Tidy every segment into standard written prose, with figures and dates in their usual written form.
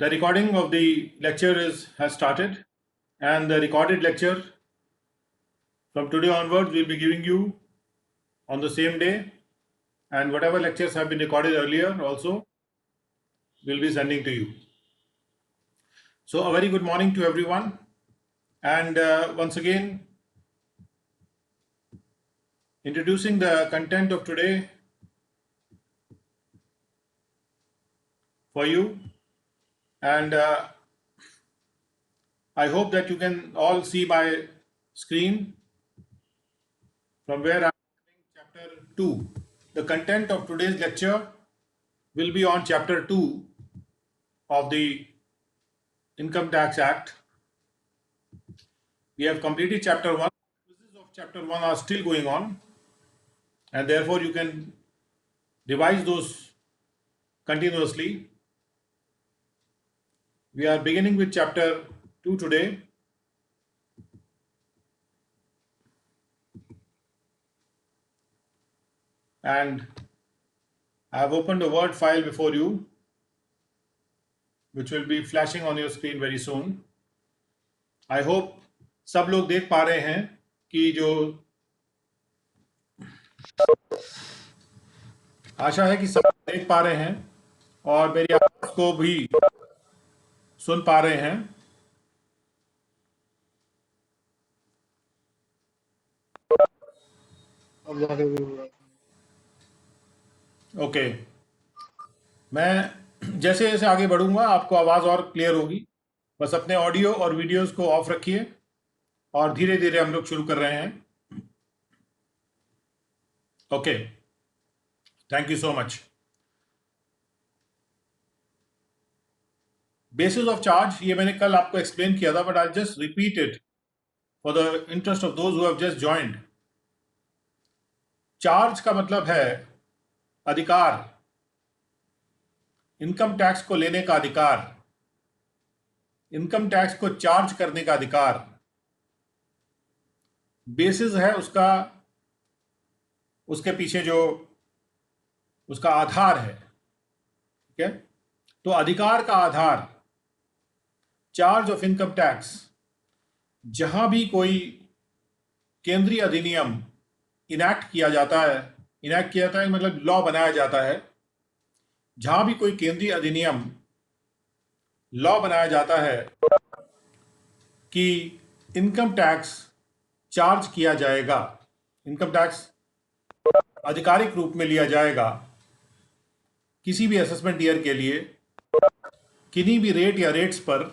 The recording of the lecture has started, and the recorded lecture from today onwards we'll be giving you on the same day, and whatever lectures have been recorded earlier also we'll be sending to you. So a very good morning to everyone, and once again introducing the content of today for you, and I hope that you can all see my screen from where I'm chapter 2. The content of today's lecture will be on chapter 2 of the Income Tax Act. We have completed chapter 1. Quizzes of chapter 1 are still going on, and therefore you can revise those continuously. We are beginning with chapter 2 today. And I have opened a Word file before you, which will be flashing on your screen very soon. I hope सब लोग देख पा रहे हैं कि जो आशा है कि सब देख पा रहे हैं और मेरी आवाज को भी सुन पा रहे हैं. ओके, मैं जैसे जैसे आगे बढ़ूंगा आपको आवाज़ और क्लियर होगी. बस अपने ऑडियो और वीडियोस को ऑफ रखिए और धीरे धीरे हम लोग शुरू कर रहे हैं. Okay, thank you so much. Basis of charge ये मैंने कल आपको एक्सप्लेन किया था, but I just repeat it for the interest of those who have just joined. Charge का मतलब है अधिकार, इनकम टैक्स को लेने का अधिकार, इनकम टैक्स को चार्ज करने का अधिकार. बेसिस है उसका, उसके पीछे जो उसका आधार है. ठीक है, तो अधिकार का आधार चार्ज ऑफ इनकम टैक्स. जहां भी कोई केंद्रीय अधिनियम इनैक्ट किया जाता है मतलब लॉ बनाया जाता है. जहां भी कोई केंद्रीय अधिनियम लॉ बनाया जाता है कि इनकम टैक्स चार्ज किया जाएगा, इनकम टैक्स आधिकारिक रूप में लिया जाएगा किसी भी असेसमेंट ईयर के लिए किन्हीं भी रेट या रेट्स पर,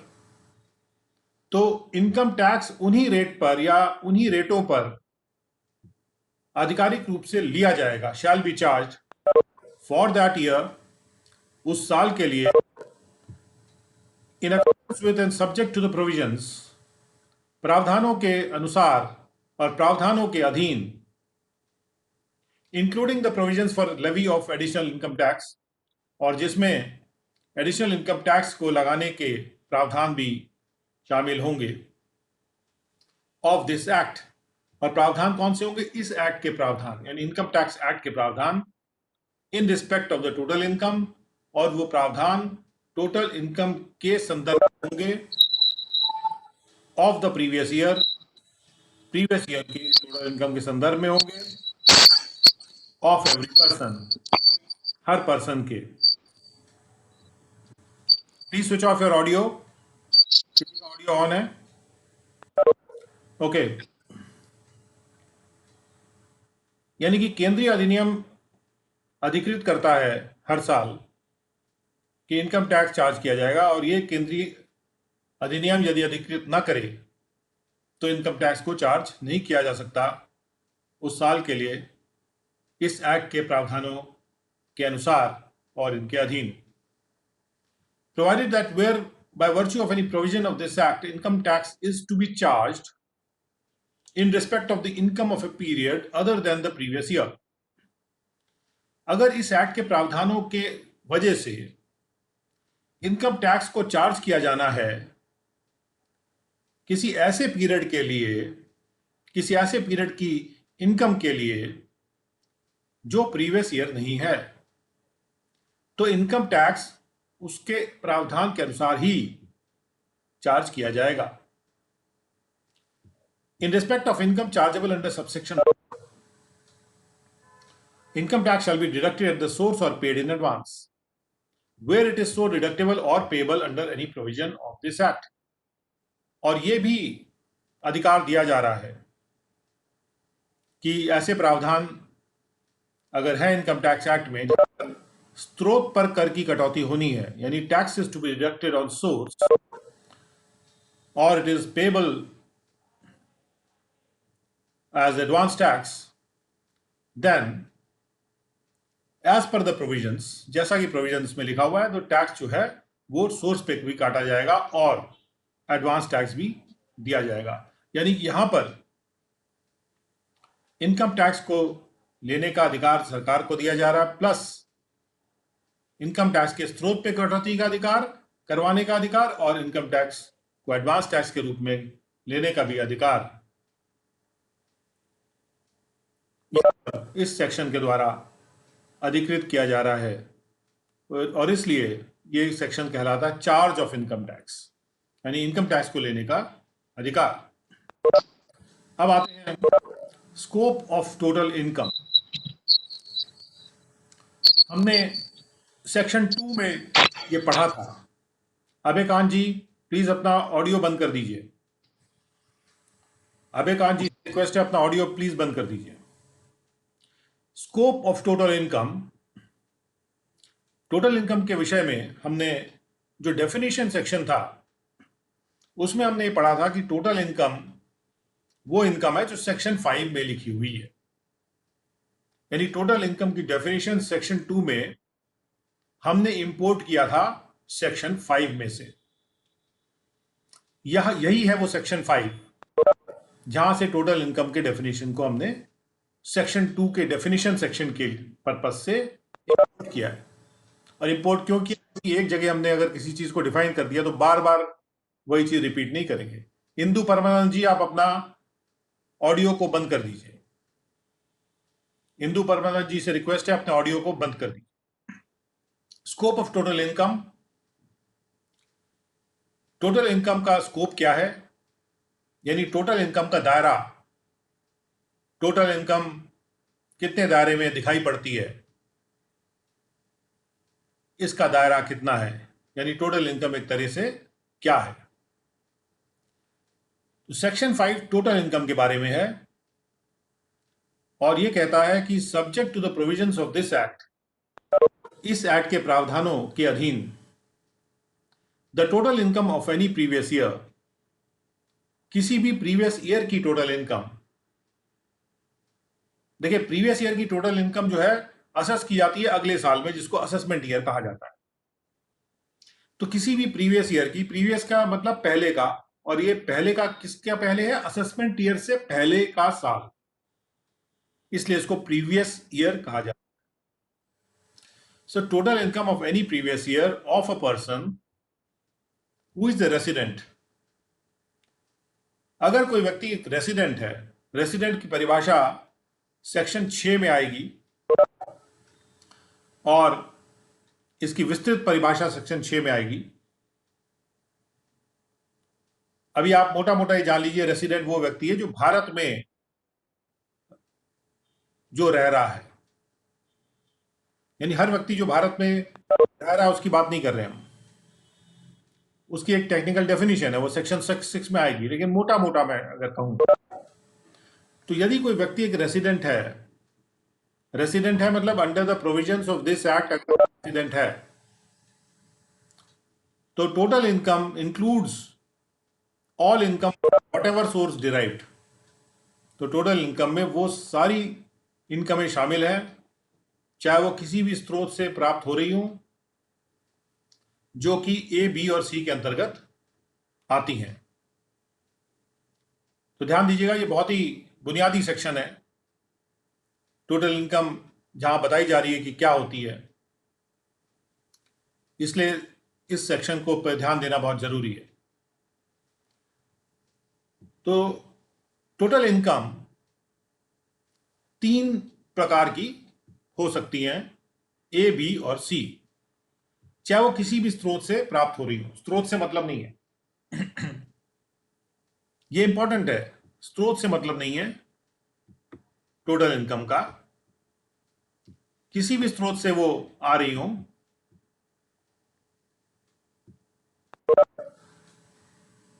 तो इनकम टैक्स उन्हीं रेट पर या उन्हीं रेटों पर आधिकारिक रूप से लिया जाएगा. Shall be charge for that year, उस साल के लिए, in accordance with and subject to the provisions, प्रावधानों के अनुसार और प्रावधानों के अधीन, including the provisions for levy of additional income tax, और जिसमें एडिशनल इनकम टैक्स को लगाने के प्रावधान भी शामिल होंगे ऑफ दिस एक्ट. और प्रावधान कौन से होंगे? इस एक्ट के प्रावधान, यानी इनकम टैक्स एक्ट के प्रावधान in respect of the total income, और वो प्रावधान टोटल इनकम के संदर्भ में होंगे ऑफ द प्रीवियस ईयर के टोटल इनकम के संदर्भ में होंगे ऑफ एवरी पर्सन, हर पर्सन के. Please switch off your audio. Audio on है? ओके. यानी कि केंद्रीय अधिनियम अधिकृत करता है हर साल कि इनकम टैक्स चार्ज किया जाएगा, और ये केंद्रीय अधिनियम यदि अधिकृत न करे तो इनकम टैक्स को चार्ज नहीं किया जा सकता उस साल के लिए इस एक्ट के प्रावधानों के अनुसार और इनके अधीन. Provided that where by virtue of any provision of this act income tax is to be charged in respect of the income of a period other than the previous year. अगर इस act के प्रावधानों के वजह से income tax को charge किया जाना है किसी ऐसे पीरियड के लिए, किसी ऐसे पीरियड की इनकम के लिए जो प्रीवियस ईयर नहीं है, तो इनकम टैक्स उसके प्रावधान के अनुसार ही चार्ज किया जाएगा। इन respect of income chargeable under subsection, income tax shall be deducted at the source or paid in advance, where it is so deductible or payable under any provision of this act। और ये भी अधिकार दिया जा रहा है कि ऐसे प्रावधान अगर है इनकम टैक्स एक्ट में, स्रोत पर कर की कटौती होनी है, यानी tax is to be deducted on source और it is payable as advance tax, then as per the provisions, जैसा कि प्रोविजंस में लिखा हुआ है, तो टैक्स जो है वो सोर्स पे भी काटा जाएगा और एडवांस टैक्स भी दिया जाएगा। यानी यहां पर इनकम टैक्स को लेने का अधिकार सरकार को दिया जा रहा है, प्लस इनकम टैक्स के स्रोत पे कटौती का अधिकार, करवाने का अधिकार, और इनकम टैक्स को एडवांस टैक्स के रूप में लेने का भी अधिकार इस सेक्शन के द्वारा अधिकृत किया जा रहा है। और इसलिए ये सेक्शन कहलाता है चार्ज ऑफ इनकम टैक्स, यानी इनकम टैक्स को लेने का अधिकार। अब आते हैं स्कोप ऑफ टोटल इनकम। हमने सेक्शन 2 में ये पढ़ा था। अबे कांत जी प्लीज अपना ऑडियो बंद कर दीजिए। अबे कांत जी रिक्वेस्ट है, अपना ऑडियो प्लीज बंद कर दीजिए। Scope of total income, total income के विषय में हमने जो डेफिनेशन सेक्शन था उसमें हमने ये पढ़ा था कि टोटल इनकम वो इनकम है जो सेक्शन 5 में लिखी हुई है। यानी टोटल इनकम की डेफिनेशन सेक्शन 2 में हमने इंपोर्ट किया था सेक्शन 5 में से। यही है वो सेक्शन 5 जहां से टोटल इनकम के डेफिनेशन को हमने सेक्शन 2 के डेफिनेशन सेक्शन के पर्पज से इंपोर्ट किया है। और इंपोर्ट क्यों किया? क्योंकि एक जगह हमने अगर किसी चीज को डिफाइन कर दिया तो बार बार वही चीज रिपीट नहीं करेंगे। इंदु परमानंद जी आप अपना ऑडियो को बंद कर दीजिए। इंदु परमानंद जी से रिक्वेस्ट है, अपने ऑडियो को बंद कर दीजिए। Scope of total income, total income का स्कोप क्या है? यानी टोटल इनकम का दायरा, टोटल इनकम कितने दायरे में दिखाई पड़ती है, इसका दायरा कितना है, यानी टोटल इनकम एक तरह से क्या है। तो सेक्शन 5 टोटल इनकम के बारे में है और यह कहता है कि subject to the provisions of this act, इस एक्ट के प्रावधानों के अधीन, the total income of any previous year, किसी भी प्रीवियस ईयर की टोटल इनकम। देखिए प्रीवियस ईयर की टोटल इनकम जो है असेस की जाती है अगले साल में, जिसको असेसमेंट ईयर कहा जाता है। तो किसी भी प्रीवियस ईयर की, प्रीवियस का मतलब पहले का, और ये पहले का किसका पहले है? असेसमेंट ईयर से पहले का साल, इसलिए इसको प्रीवियस ईयर कहा जाता है। So total income of any previous year of a person who is the resident. अगर कोई व्यक्ति एक रेसिडेंट है, रेसिडेंट की परिभाषा सेक्शन 6 में आएगी और इसकी विस्तृत परिभाषा सेक्शन 6 में आएगी। अभी आप मोटा मोटा ये जान लीजिए, रेसिडेंट वो व्यक्ति है जो भारत में जो रह रहा है। यानी हर व्यक्ति जो भारत में रह रहा है उसकी बात नहीं कर रहे हम, उसकी एक टेक्निकल डेफिनेशन है, वो सेक्शन 6 में आएगी। लेकिन मोटा मोटा मैं अगर कहूं तो यदि कोई व्यक्ति एक रेसिडेंट है, रेसिडेंट है मतलब under the provisions of this act resident है, तो total income includes all income what ever source derived. तो टोटल इनकम में वो सारी इनकमें शामिल है, चाहे वो किसी भी स्रोत से प्राप्त हो रही हो, जो कि ए, बी और सी के अंतर्गत आती हैं। तो ध्यान दीजिएगा, ये बहुत ही बुनियादी सेक्शन है। टोटल इनकम जहां बताई जा रही है कि क्या होती है, इसलिए इस सेक्शन को पर ध्यान देना बहुत जरूरी है। तो टोटल इनकम 3 प्रकार की हो सकती हैं, ए, बी और सी। चाहे वो किसी भी स्रोत से प्राप्त हो रही हो। स्रोत से मतलब नहीं है, ये इंपॉर्टेंट है, स्रोत से मतलब नहीं है टोटल इनकम का, किसी भी स्रोत से वो आ रही हो।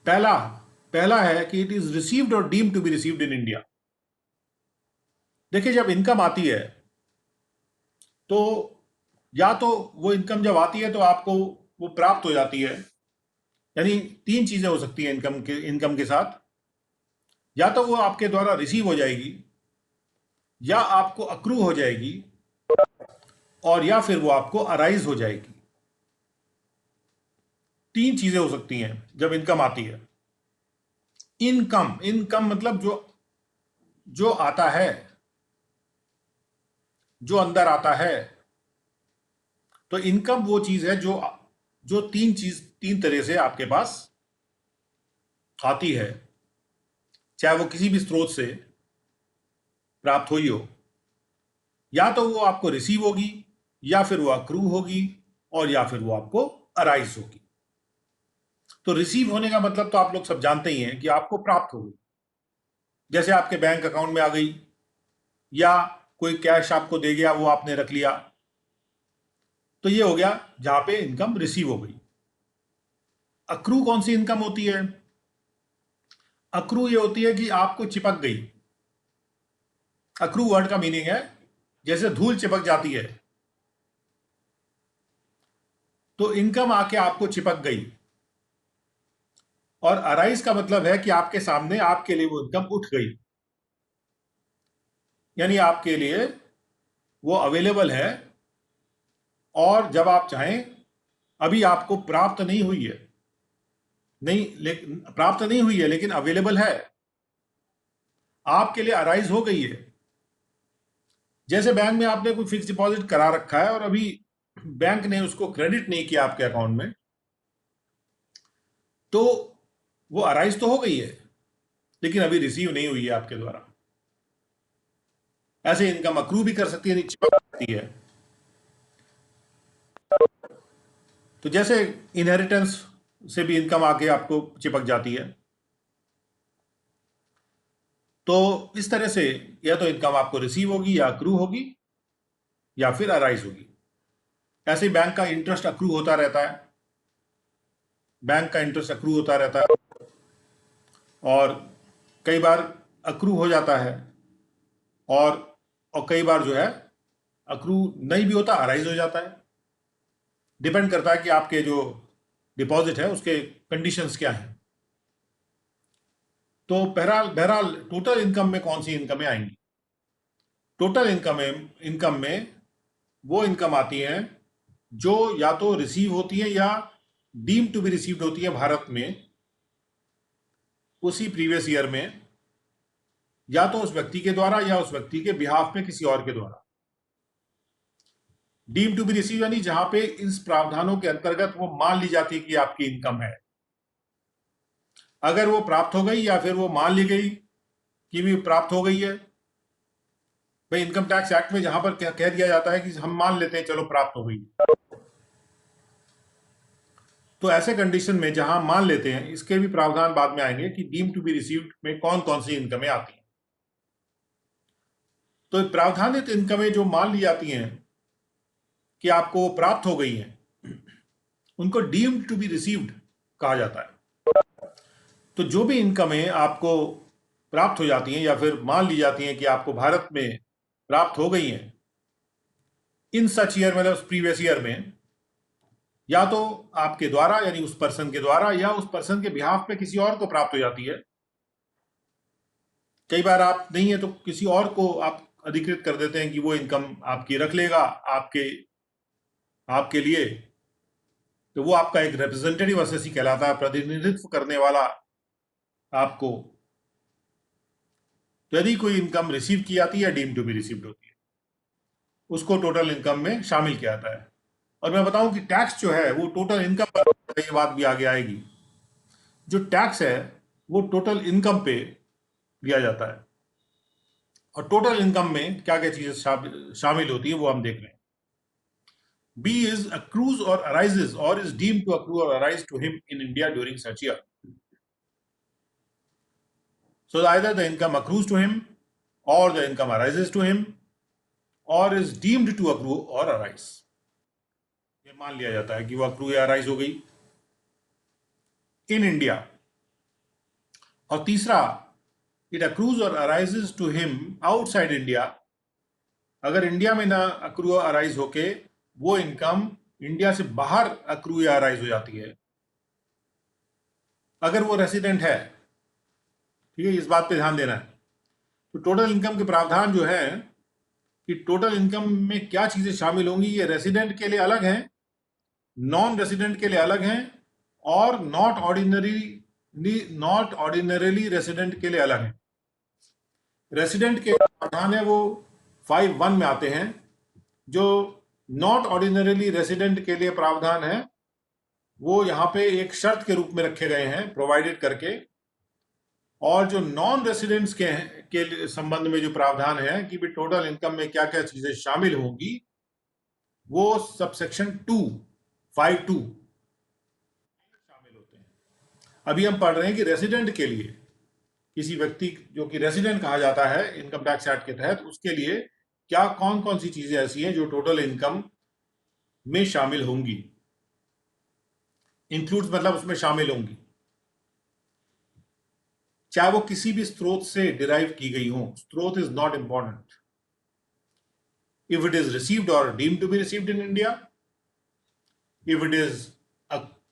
पहला पहला है कि इट इज रिसीव्ड और deemed to be received in India. देखिए, जब इनकम आती है तो या तो वो इनकम जब आती है तो आपको वो प्राप्त हो जाती है, यानी तीन चीजें हो सकती हैं इनकम के साथ। या तो वो आपके द्वारा रिसीव हो जाएगी, या आपको अक्रू हो जाएगी, और या फिर वो आपको अराइज हो जाएगी। तीन चीजें हो सकती हैं जब इनकम आती है। इनकम इनकम मतलब जो जो आता है, जो अंदर आता है। तो इनकम वो चीज है जो जो तीन तरह से आपके पास आती है, चाहे वो किसी भी स्रोत से प्राप्त हुई हो। या तो वो आपको रिसीव होगी, या फिर वो अक्रू होगी, और या फिर वो आपको अराइज होगी। तो रिसीव होने का मतलब तो आप लोग सब जानते ही हैं कि आपको प्राप्त हो गई, जैसे आपके बैंक अकाउंट में आ गई, या कोई कैश आपको दे गया, वो आपने रख लिया। तो ये हो गया जहां पे इनकम रिसीव हो गई। अक्रू कौन सी इनकम होती है? अक्रू ये होती है कि आपको चिपक गई। अक्रू वर्ड का मीनिंग है जैसे धूल चिपक जाती है, तो इनकम आके आपको चिपक गई। और अराइज का मतलब है कि आपके सामने आपके लिए वो इनकम उठ गई, यानी आपके लिए वो अवेलेबल है, और जब आप चाहें, अभी आपको प्राप्त नहीं हुई है, नहीं लेकिन प्राप्त नहीं हुई है लेकिन अवेलेबल है, आपके लिए अराइज हो गई है। जैसे बैंक में आपने कोई फिक्स डिपॉजिट करा रखा है और अभी बैंक ने उसको क्रेडिट नहीं किया आपके अकाउंट में, तो वो अराइज तो हो गई है लेकिन अभी रिसीव नहीं हुई है आपके द्वारा। ऐसे इनकम अक्रू भी कर सकती है, नीचे सकती है। तो जैसे इनहेरिटेंस से भी इनकम आके आपको चिपक जाती है। तो इस तरह से या तो इनकम आपको रिसीव होगी, या अक्रू होगी, या फिर अराइज होगी। ऐसे ही बैंक का इंटरेस्ट अक्रू होता रहता है, बैंक का इंटरेस्ट अक्रू होता रहता है, और कई बार अक्रू हो जाता है, और कई बार जो है अक्रू नहीं भी होता, अराइज हो जाता है। डिपेंड करता है कि आपके जो डिपॉजिट है उसके कंडीशंस क्या हैं। तो बहरहाल बहरहाल टोटल इनकम में कौन सी इनकमें आएंगी? टोटल इनकम में वो इनकम आती है जो या तो रिसीव होती है, या डीम टू बी रिसीव्ड होती है भारत में उसी प्रीवियस ईयर में, या तो उस व्यक्ति के द्वारा, या उस व्यक्ति के बिहाफ में किसी और के द्वारा। डीम टू बी रिसीव यानी जहां पे इस प्रावधानों के अंतर्गत वो मान ली जाती है कि आपकी इनकम है। अगर वो प्राप्त हो गई, या फिर वो मान ली गई कि भी प्राप्त हो गई है, भाई इनकम टैक्स एक्ट में जहां पर कह दिया जाता है कि हम मान लेते हैं चलो प्राप्त हो गई, तो ऐसे कंडीशन में जहां मान लेते हैं, इसके भी प्रावधान बाद में आएंगे कि डीम टू बी रिसीव्ड में कौन कौन सी इनकमें आती हैं। तो प्रावधानित इनकमें जो मान ली जाती हैं कि आपको प्राप्त हो गई हैं, उनको डीम्ड टू बी रिसीव्ड कहा जाता है। तो जो भी इनकमें आपको प्राप्त हो जाती हैं, या फिर मान ली जाती हैं कि आपको भारत में प्राप्त हो गई हैं इन सच ईयर, मतलब प्रीवियस ईयर में, या तो आपके द्वारा यानी उस पर्सन के द्वारा, या उस पर्सन के बिहाफ पे किसी और को प्राप्त हो जाती है। कई बार आप नहीं है तो किसी और को आप अधिकृत कर देते हैं कि वो इनकम आपकी रख लेगा आपके आपके लिए। तो वो आपका एक रिप्रेजेंटेटिव असेसी कहलाता है, प्रतिनिधित्व करने वाला आपको। तो यदि कोई इनकम रिसीव की जाती है, डीम टू बी रिसीव्ड होती है, उसको टोटल इनकम में शामिल किया जाता है। और मैं बताऊं कि टैक्स जो है वो टोटल इनकम पर, ये बात भी आगे आएगी, जो टैक्स है वो टोटल इनकम पे दिया जाता है। और टोटल इनकम में क्या क्या चीजें शामिल होती है वो हम देख रहे हैं। B is accrues or arises or is deemed to accrue or arise to him in India during such year. So either the income accrues to him, or the income arises to him, or is deemed to accrue or arise. ये मान लिया जाता है कि वो accrue या arise हो गई in India. और तीसरा, it accrues or arises to him outside India. अगर इंडिया में ना accrue or arise होके वो इनकम इंडिया से बाहर accrue या arise हो जाती है, अगर वो रेसिडेंट है, ठीक है, इस बात पे ध्यान देना है। तो टोटल इनकम के प्रावधान जो है कि टोटल इनकम में क्या चीजें शामिल होंगी, ये रेसिडेंट के लिए अलग है, नॉन रेसिडेंट के लिए अलग है, और नॉट ऑर्डिनरीली रेसिडेंट के लिए अलग है। रेसिडेंट के प्रावधान है वो 5(1) में आते हैं। जो नॉट ऑर्डिनरीली रेसिडेंट के लिए प्रावधान है वो यहाँ पे एक शर्त के रूप में रखे गए हैं, प्रोवाइडेड करके। और जो नॉन रेसिडेंट्स के संबंध में जो प्रावधान है कि भी टोटल इनकम में क्या क्या चीजें शामिल होंगी, वो सबसेक्शन 5(2) शामिल होते हैं। अभी हम पढ़ रहे हैं कि रेसिडेंट के लिए, किसी व्यक्ति जो कि रेसिडेंट कहा जाता है इनकम टैक्स एक्ट के तहत, उसके लिए क्या कौन कौन सी चीजें ऐसी हैं जो टोटल इनकम में शामिल होंगी। इंक्लूड्स मतलब उसमें शामिल होंगी, चाहे वो किसी भी स्रोत से डिराइव की गई हो। स्रोत is not important. If it is received और deemed to be received in India,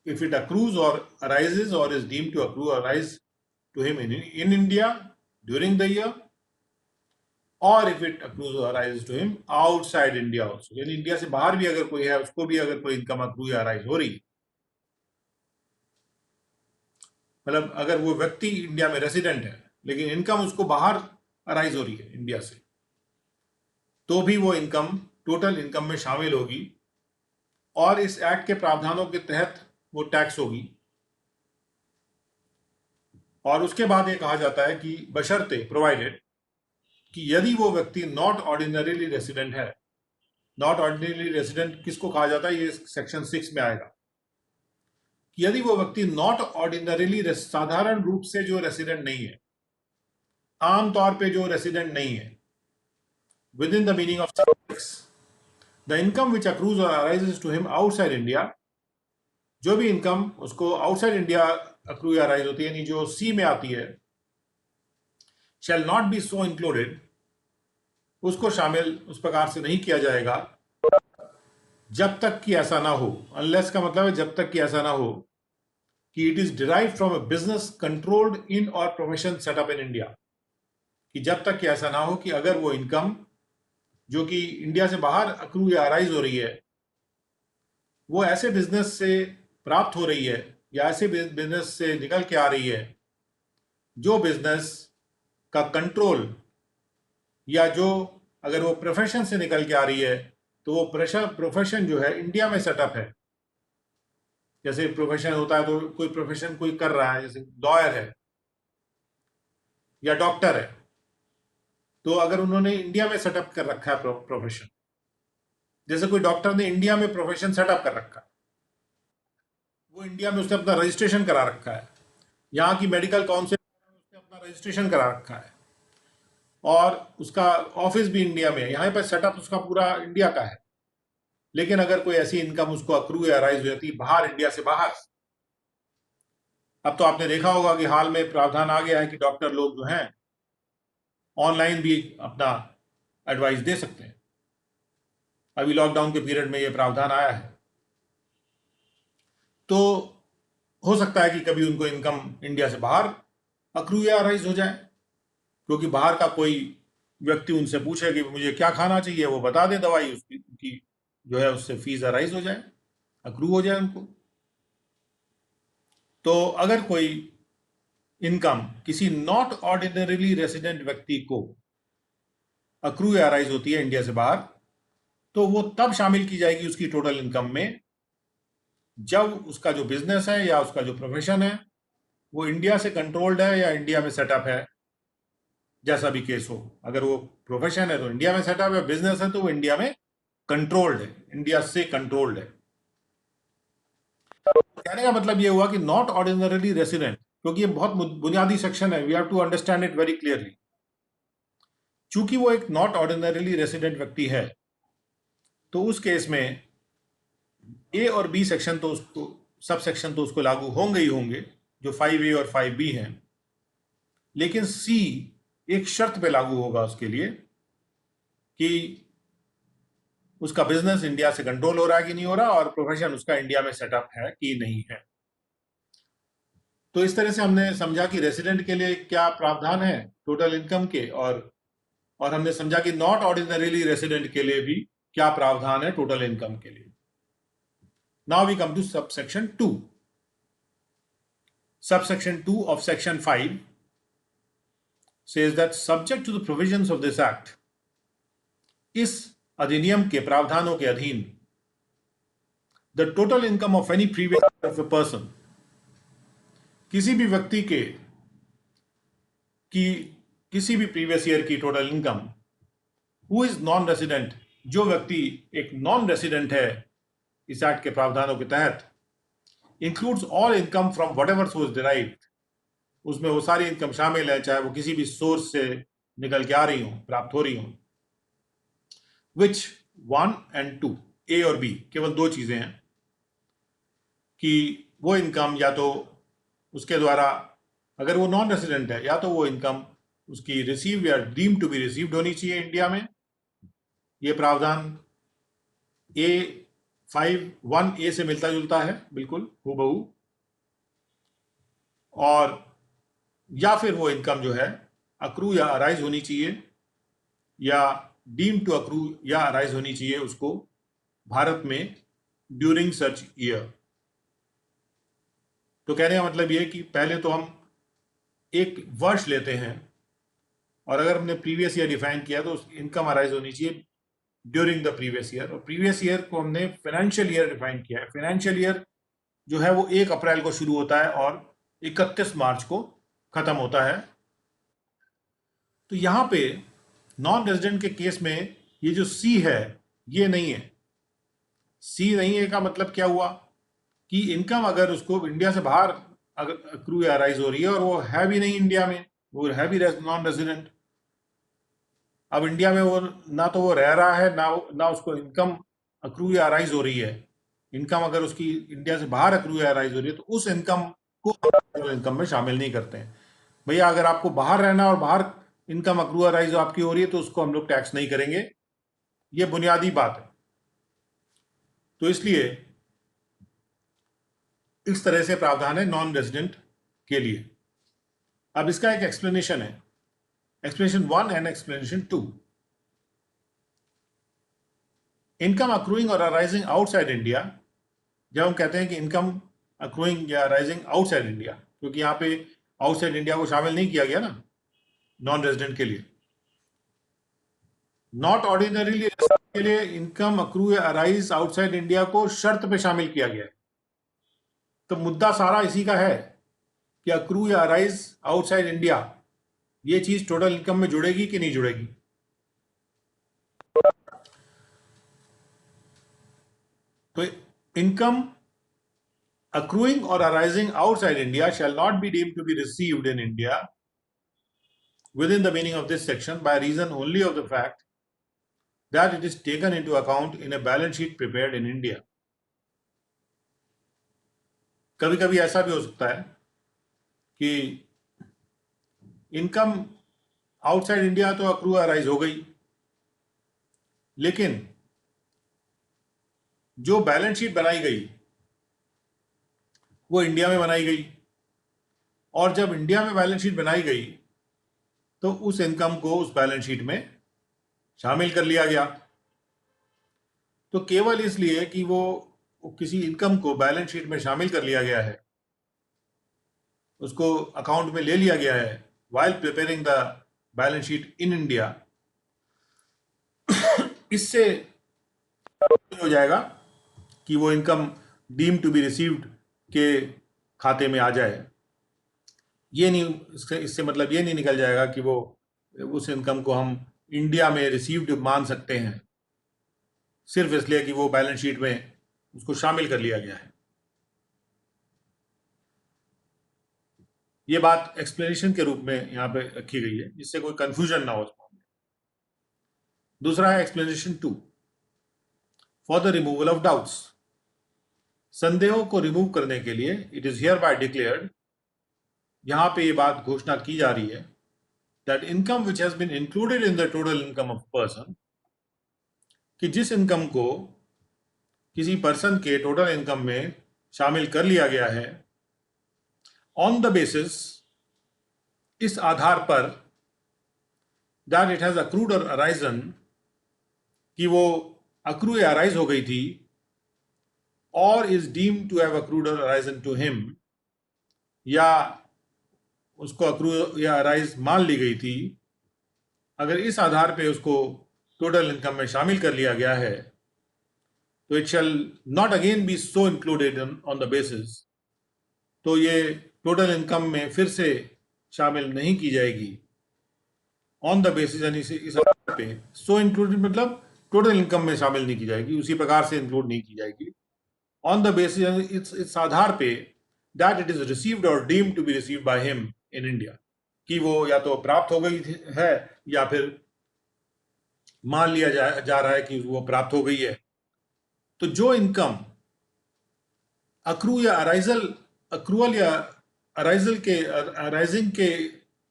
if it accrues or arises or is deemed to accrue or arise to him in India during the year, or if it accrues or arises to him outside India also, यानी India से बाहर भी अगर कोई है, उसको भी अगर कोई इनकम accrue या arise हो रही, मतलब अगर वो व्यक्ति इंडिया में रेसिडेंट है लेकिन इनकम उसको बाहर अराइज हो रही है इंडिया से, तो भी वो इनकम टोटल इनकम में शामिल होगी और इस एक्ट के प्रावधानों के तहत वो टैक्स होगी। और उसके बाद ये कहा जाता है कि बशर्ते, प्रोवाइडेड, कि यदि वो व्यक्ति नॉट ऑर्डिनरीली रेसिडेंट है। नॉट ऑर्डिनरी रेसिडेंट किसको कहा जाता है, ये सेक्शन 6 में आएगा। कि यदि वो व्यक्ति नॉट ऑर्डिनरीली, साधारण रूप से जो रेसिडेंट नहीं है, आमतौर पे जो रेसिडेंट नहीं है, within the meaning of the income which accrues और arises to him outside India, जो भी इनकम उसको आउटसाइड इंडिया अक्रू या अराइज होती है, यानी जो सी में आती है, shall not be so included, उसको शामिल उस प्रकार से नहीं किया जाएगा जब तक कि ऐसा ना हो। अनलेस का मतलब है जब तक कि ऐसा ना हो कि it is derive from a business controlled in और प्रोफेशन सेटअप इन इंडिया, कि जब तक कि ऐसा ना हो कि अगर वो इनकम जो कि इंडिया से बाहर अक्रू या अराइज हो रही है, वो ऐसे बिजनेस से प्राप्त हो रही है या ऐसे बिजनेस से निकल के आ रही है जो बिजनेस का कंट्रोल, या जो अगर वो प्रोफेशन से निकल के आ रही है तो वो प्रोफेशन जो है इंडिया में सेटअप है। जैसे प्रोफेशन होता है तो कोई प्रोफेशन कोई कर रहा है, जैसे लॉयर है या डॉक्टर है, तो अगर उन्होंने इंडिया में सेटअप कर रखा है प्रोफेशन, जैसे कोई डॉक्टर ने इंडिया में प्रोफेशन सेटअप कर रखा है, वो इंडिया में उसने अपना रजिस्ट्रेशन करा रखा है, यहाँ की मेडिकल काउंसिल में उसने अपना रजिस्ट्रेशन करा रखा है, और उसका ऑफिस भी इंडिया में है, यहाँ पर सेटअप उसका पूरा इंडिया का है। लेकिन अगर कोई ऐसी इनकम उसको अक्रू या राइज हो जाती है बाहर, इंडिया से बाहर, अब तो आपने देखा होगा कि हाल में प्रावधान आ गया है कि डॉक्टर लोग जो हैं ऑनलाइन भी अपना एडवाइस दे सकते हैं। अभी लॉकडाउन के पीरियड में ये प्रावधान आया है, तो हो सकता है कि कभी उनको इनकम इंडिया से बाहर अक्रू या राइज हो जाए, क्योंकि बाहर का कोई व्यक्ति उनसे पूछे कि मुझे क्या खाना चाहिए, वो बता दे दवाई, उसकी जो है उससे फीस राइज हो जाए, अक्रू हो जाए उनको। तो अगर कोई इनकम किसी नॉट ऑर्डिनरीली रेसिडेंट व्यक्ति को अक्रू या राइज होती है इंडिया से बाहर, तो वो तब शामिल की जाएगी उसकी टोटल इनकम में जब उसका जो बिजनेस है या उसका जो प्रोफेशन है वो इंडिया से कंट्रोल्ड है या इंडिया में सेटअप है, जैसा भी केस हो। अगर वो प्रोफेशन है तो इंडिया में सेटअप है, बिजनेस है तो वो इंडिया में कंट्रोल्ड है, इंडिया से कंट्रोल्ड है। कहने का मतलब ये हुआ कि नॉट ऑर्डिनरली रेसिडेंट, क्योंकि ये बहुत बुनियादी सेक्शन है, we have to understand it very clearly. चूंकि वो एक नॉट ऑर्डिनरली रेसिडेंट व्यक्ति है, तो उस केस में ए और बी सेक्शन तो उसको, सब सेक्शन तो उसको लागू होंगे ही होंगे, जो 5A और 5B हैं, लेकिन सी एक शर्त पे लागू होगा उसके लिए कि उसका बिजनेस इंडिया से कंट्रोल हो रहा है कि नहीं हो रहा, और प्रोफेशन उसका इंडिया में सेटअप है कि नहीं है। तो इस तरह से हमने समझा कि रेसिडेंट के लिए क्या प्रावधान है टोटल इनकम के, और हमने समझा कि नॉट ऑर्डिनरीली रेसिडेंट के लिए भी क्या प्रावधान है टोटल इनकम के लिए। Now we come to subsection 2. Subsection 2 of Section 5 says that subject to the provisions of this Act, इस अधिनियम के प्रावधानों के अधीन, the total income of any previous year of a person, किसी भी व्यक्ति के किसी भी प्रीवियस ईयर की total income, who is non resident, जो व्यक्ति एक नॉन रेसिडेंट है इस एक्ट के प्रावधानों के तहत, includes all income from what ever source derived, उसमें वो सारी इनकम शामिल है चाहे वो किसी भी सोर्स से निकल के आ रही हो, प्राप्त हो रही हो, विच 1 and 2, ए और बी, केवल दो चीजें हैं कि वो इनकम या तो उसके द्वारा, अगर वो नॉन रेसिडेंट है, या तो वो इनकम उसकी रिसीव या डीम टू बी रिसीव्ड होनी चाहिए इंडिया में, ये प्रावधान A5(1)(a) से मिलता जुलता है बिल्कुल हूबहू, और या फिर वो इनकम जो है अक्रू या अराइज होनी चाहिए, या डीम टू अक्रू या अराइज होनी चाहिए उसको भारत में ड्यूरिंग सच ईयर। तो कहने का मतलब ये कि पहले तो हम एक वर्ष लेते हैं, और अगर हमने प्रीवियस ईयर डिफाइन किया तो इनकम अराइज होनी चाहिए ड्यूरिंग द प्रीवियस ईयर, और प्रीवियस ईयर को हमने फाइनेंशियल ईयर डिफाइन किया है। फाइनेंशियल ईयर जो है वो 1 अप्रैल को शुरू होता है और 31 मार्च को खत्म होता है। तो यहां पे नॉन रेजिडेंट के केस में ये जो सी है ये नहीं है। सी नहीं है का मतलब क्या हुआ कि इनकम अगर उसको इंडिया से बाहर अगर अक्रू या राइज हो रही है और वो है भी नहीं इंडिया में, वो है भी नॉन रेजिडेंट, अब इंडिया में वो ना तो वो रह रहा है ना उसको इनकम अक्रू या राइज हो रही है, इनकम अगर उसकी इंडिया से बाहर अक्रू या राइज हो रही है तो उस इनकम को इनकम में शामिल नहीं करते हैं। भैया अगर आपको बाहर रहना और बाहर इनकम अक्रू राइज आपकी हो रही है तो उसको हम लोग टैक्स नहीं करेंगे, ये बुनियादी बात है। तो इसलिए इस तरह से प्रावधान है नॉन रेजिडेंट के लिए। अब इसका एक एक्सप्लेनेशन है, explanation 1 and explanation 2। Income accruing और अराइजिंग आउटसाइड इंडिया, जब हम कहते हैं कि इनकम अक्रूइंग या अराइजिंग आउटसाइड इंडिया, क्योंकि यहां पे आउटसाइड इंडिया को शामिल नहीं किया गया ना नॉन रेजिडेंट के लिए, नॉट ऑर्डिनरीली के लिए इनकम अक्रू या अराइज आउटसाइड इंडिया को शर्त पे शामिल किया गया है। तो मुद्दा सारा इसी का है कि अक्रू या अराइज आउटसाइड इंडिया, ये चीज टोटल इनकम में जुड़ेगी कि नहीं जुड़ेगी। तो income accruing or arising outside India shall not be deemed to be received in India within the meaning of this section by reason only of the fact that it is taken into account in a balance sheet prepared in India. कभी कभी ऐसा भी हो सकता है कि income outside India तो accrue arise हो गई, लेकिन जो बैलेंस शीट बनाई गई वो इंडिया में बनाई गई, और जब इंडिया में बैलेंस शीट बनाई गई तो उस इनकम को उस बैलेंस शीट में शामिल कर लिया गया। तो केवल इसलिए कि वो किसी इनकम को बैलेंस शीट में शामिल कर लिया गया है, उसको अकाउंट में ले लिया गया है while preparing the balance sheet in India, इससे हो जाएगा कि वो income deem to be received के खाते में आ जाए। ये नहीं, इससे मतलब ये नहीं निकल जाएगा कि वो उस इनकम को हम इंडिया में रिसीव्ड मान सकते हैं। सिर्फ इसलिए कि वो बैलेंस शीट में उसको शामिल कर लिया गया है। ये बात एक्सप्लेनेशन के रूप में यहां पे रखी गई है जिससे कोई कंफ्यूजन ना हो। दूसरा है explanation 2, for the removal of doubts. संदेहों को रिमूव करने के लिए it is hereby declared, यहां पे ये बात घोषणा की जा रही है, that income which has been included in the total income of person, कि जिस इनकम को किसी पर्सन के टोटल इनकम में शामिल कर लिया गया है, ऑन द बेसिस, इस आधार पर, दैट इट हैज अक्रूड और अराइजन, कि वो अक्रू या अराइज हो गई थी, और is deemed to have accrued और अराइजन टू हिम, या उसको अक्रू या अराइज मान ली गई थी, अगर इस आधार पे उसको टोटल इनकम में शामिल कर लिया गया है, तो it shall not again be so included on the basis, तो ये टोटल इनकम में फिर से शामिल नहीं की जाएगी ऑन द बेसिस, यानी इस आधार पे। सो इंक्लूडेड मतलब टोटल इनकम में शामिल नहीं की जाएगी, उसी प्रकार से इंक्लूड नहीं की जाएगी ऑन द बेसिस, इस आधार पे, दैट इट इज रिसीव्ड और deemed to be received by him in India, कि वो या तो प्राप्त हो गई है या फिर मान लिया जा रहा है कि वो प्राप्त हो गई है। तो जो इनकम अक्रूअल या अराइजिंग के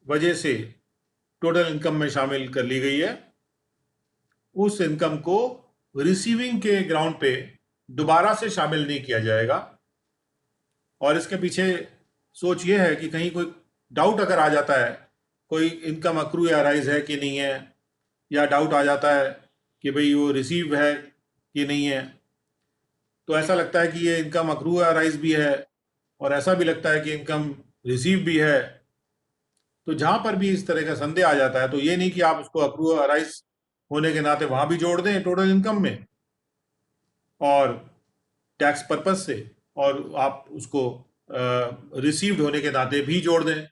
वजह से टोटल इनकम में शामिल कर ली गई है, उस इनकम को रिसीविंग के ग्राउंड पे दोबारा से शामिल नहीं किया जाएगा। और इसके पीछे सोच ये है कि कहीं कोई डाउट अगर आ जाता है, कोई इनकम अक्रू या अराइज है कि नहीं है, या डाउट आ जाता है कि भाई वो रिसीव है कि नहीं है, तो ऐसा लगता है कि ये इनकम अक्रू या अराइज भी है, और ऐसा भी लगता है कि इनकम रिसीव भी है। तो जहां पर भी इस तरह का संदेह आ जाता है, तो ये नहीं कि आप उसको अक्रू या अराइज होने के नाते वहां भी जोड़ दें टोटल इनकम में और टैक्स पर्पज से, और आप उसको रिसीव्ड होने के नाते भी जोड़ दें।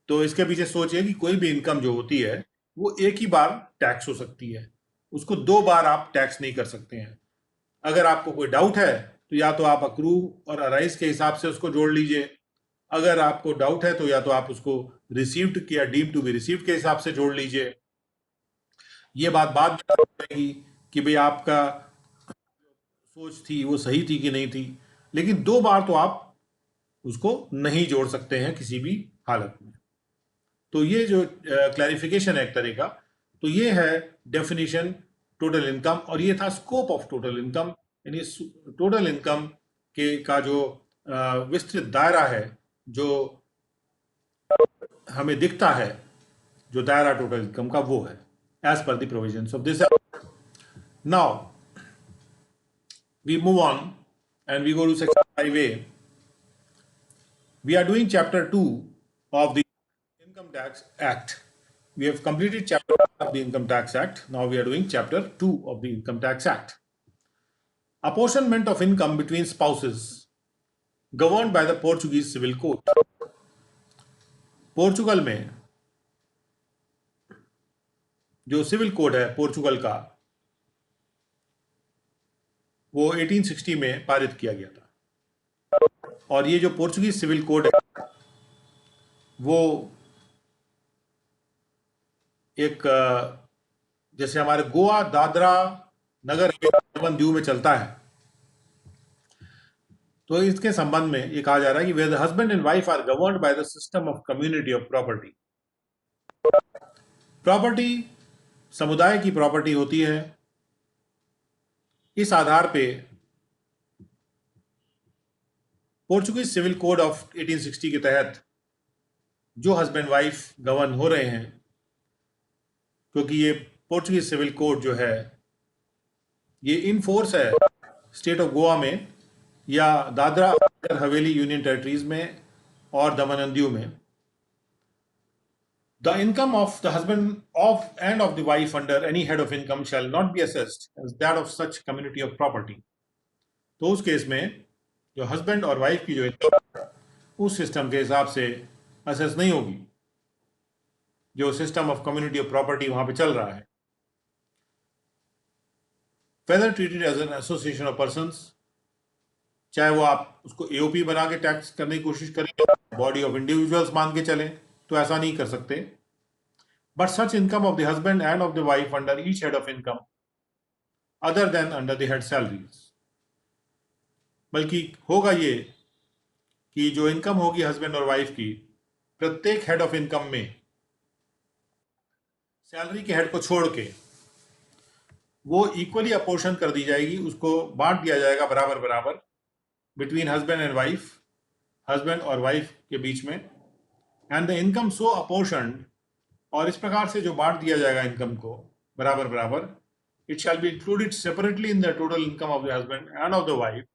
तो इसके पीछे सोच है कि कोई भी इनकम जो होती है वो एक ही बार टैक्स हो सकती है, उसको दो बार आप टैक्स नहीं कर सकते हैं। अगर आपको कोई डाउट है तो या तो आप अक्रू और अराइज के हिसाब से उसको जोड़ लीजिए, अगर आपको डाउट है तो या तो आप उसको रिसीव्ड या डीम्ड टू बी रिसीव्ड के हिसाब से जोड़ लीजिए। ये बात बाद में आएगी कि भाई आपका सोच थी वो सही थी कि नहीं थी, लेकिन दो बार तो आप उसको नहीं जोड़ सकते हैं किसी भी हालत में। तो ये जो क्लैरिफिकेशन है एक तरह का, तो ये है डेफिनेशन टोटल इनकम, और ये था स्कोप ऑफ टोटल इनकम, यानी टोटल इनकम के का जो विस्तृत दायरा है, जो हमें दिखता है, जो दायरा टोटल इनकम का, वो है as per the provisions of this. Now we move on and we go to section 5A. We are doing chapter 2 of the Income Tax Act. We have completed chapter 1 of the Income Tax Act. Now we are doing chapter 2 of the Income Tax Act. Apportionment of income between spouses governed by the Portuguese Civil Code. Portugal में जो civil code है Portugal का, वो 1860 में पारित किया गया था। और ये जो पोर्चुगीज सिविल कोड है वो एक जैसे हमारे गोवा, दादरा, नगर हवेली, दीव में चलता है, तो इसके संबंध में ये कहा जा रहा है कि where the husband and wife are governed by the system of community of property. Property समुदाय की प्रॉपर्टी होती है। इस आधार पे पोर्चुगीज सिविल कोड ऑफ 1860 के तहत जो हस्बैंड वाइफ गवर्न हो रहे हैं, क्योंकि ये पोर्चुगीज सिविल कोड जो है ये इन फोर्स है स्टेट ऑफ गोवा में या दादरा और हवेली यूनियन टेरिटरीज में और दमन एंड दीव में। The income of the husband of and of the wife under any head of income shall not be assessed as that of such community of property. तो उस case में जो हस्बैंड और wife की जो इनकम उस system के हिसाब से असेस नहीं होगी, जो system of community of property वहां पे चल रहा है। whether treated as an association of persons, चाहे वो आप उसको एओपी बना के टैक्स करने की कोशिश करें, बॉडी ऑफ इंडिविजुअल्स मान के चलें, तो ऐसा नहीं कर सकते. But such income of the husband end of the wife under each head of income other than under the head salaries, बल्कि होगा ये कि जो इनकम होगी हस्बैंड और वाइफ की प्रत्येक हेड ऑफ इनकम में सैलरी के हेड को छोड़ के वो इक्वली अपोर्शन कर दी जाएगी, उसको बांट दिया जाएगा बराबर बराबर between husband and wife, husband और वाइफ के बीच में. एंड द इनकम सो अपोर्शनड, और इस प्रकार से जो बांट दिया जाएगा इनकम को बराबर बराबर, it shall be included separately in the total income of the husband end of the wife.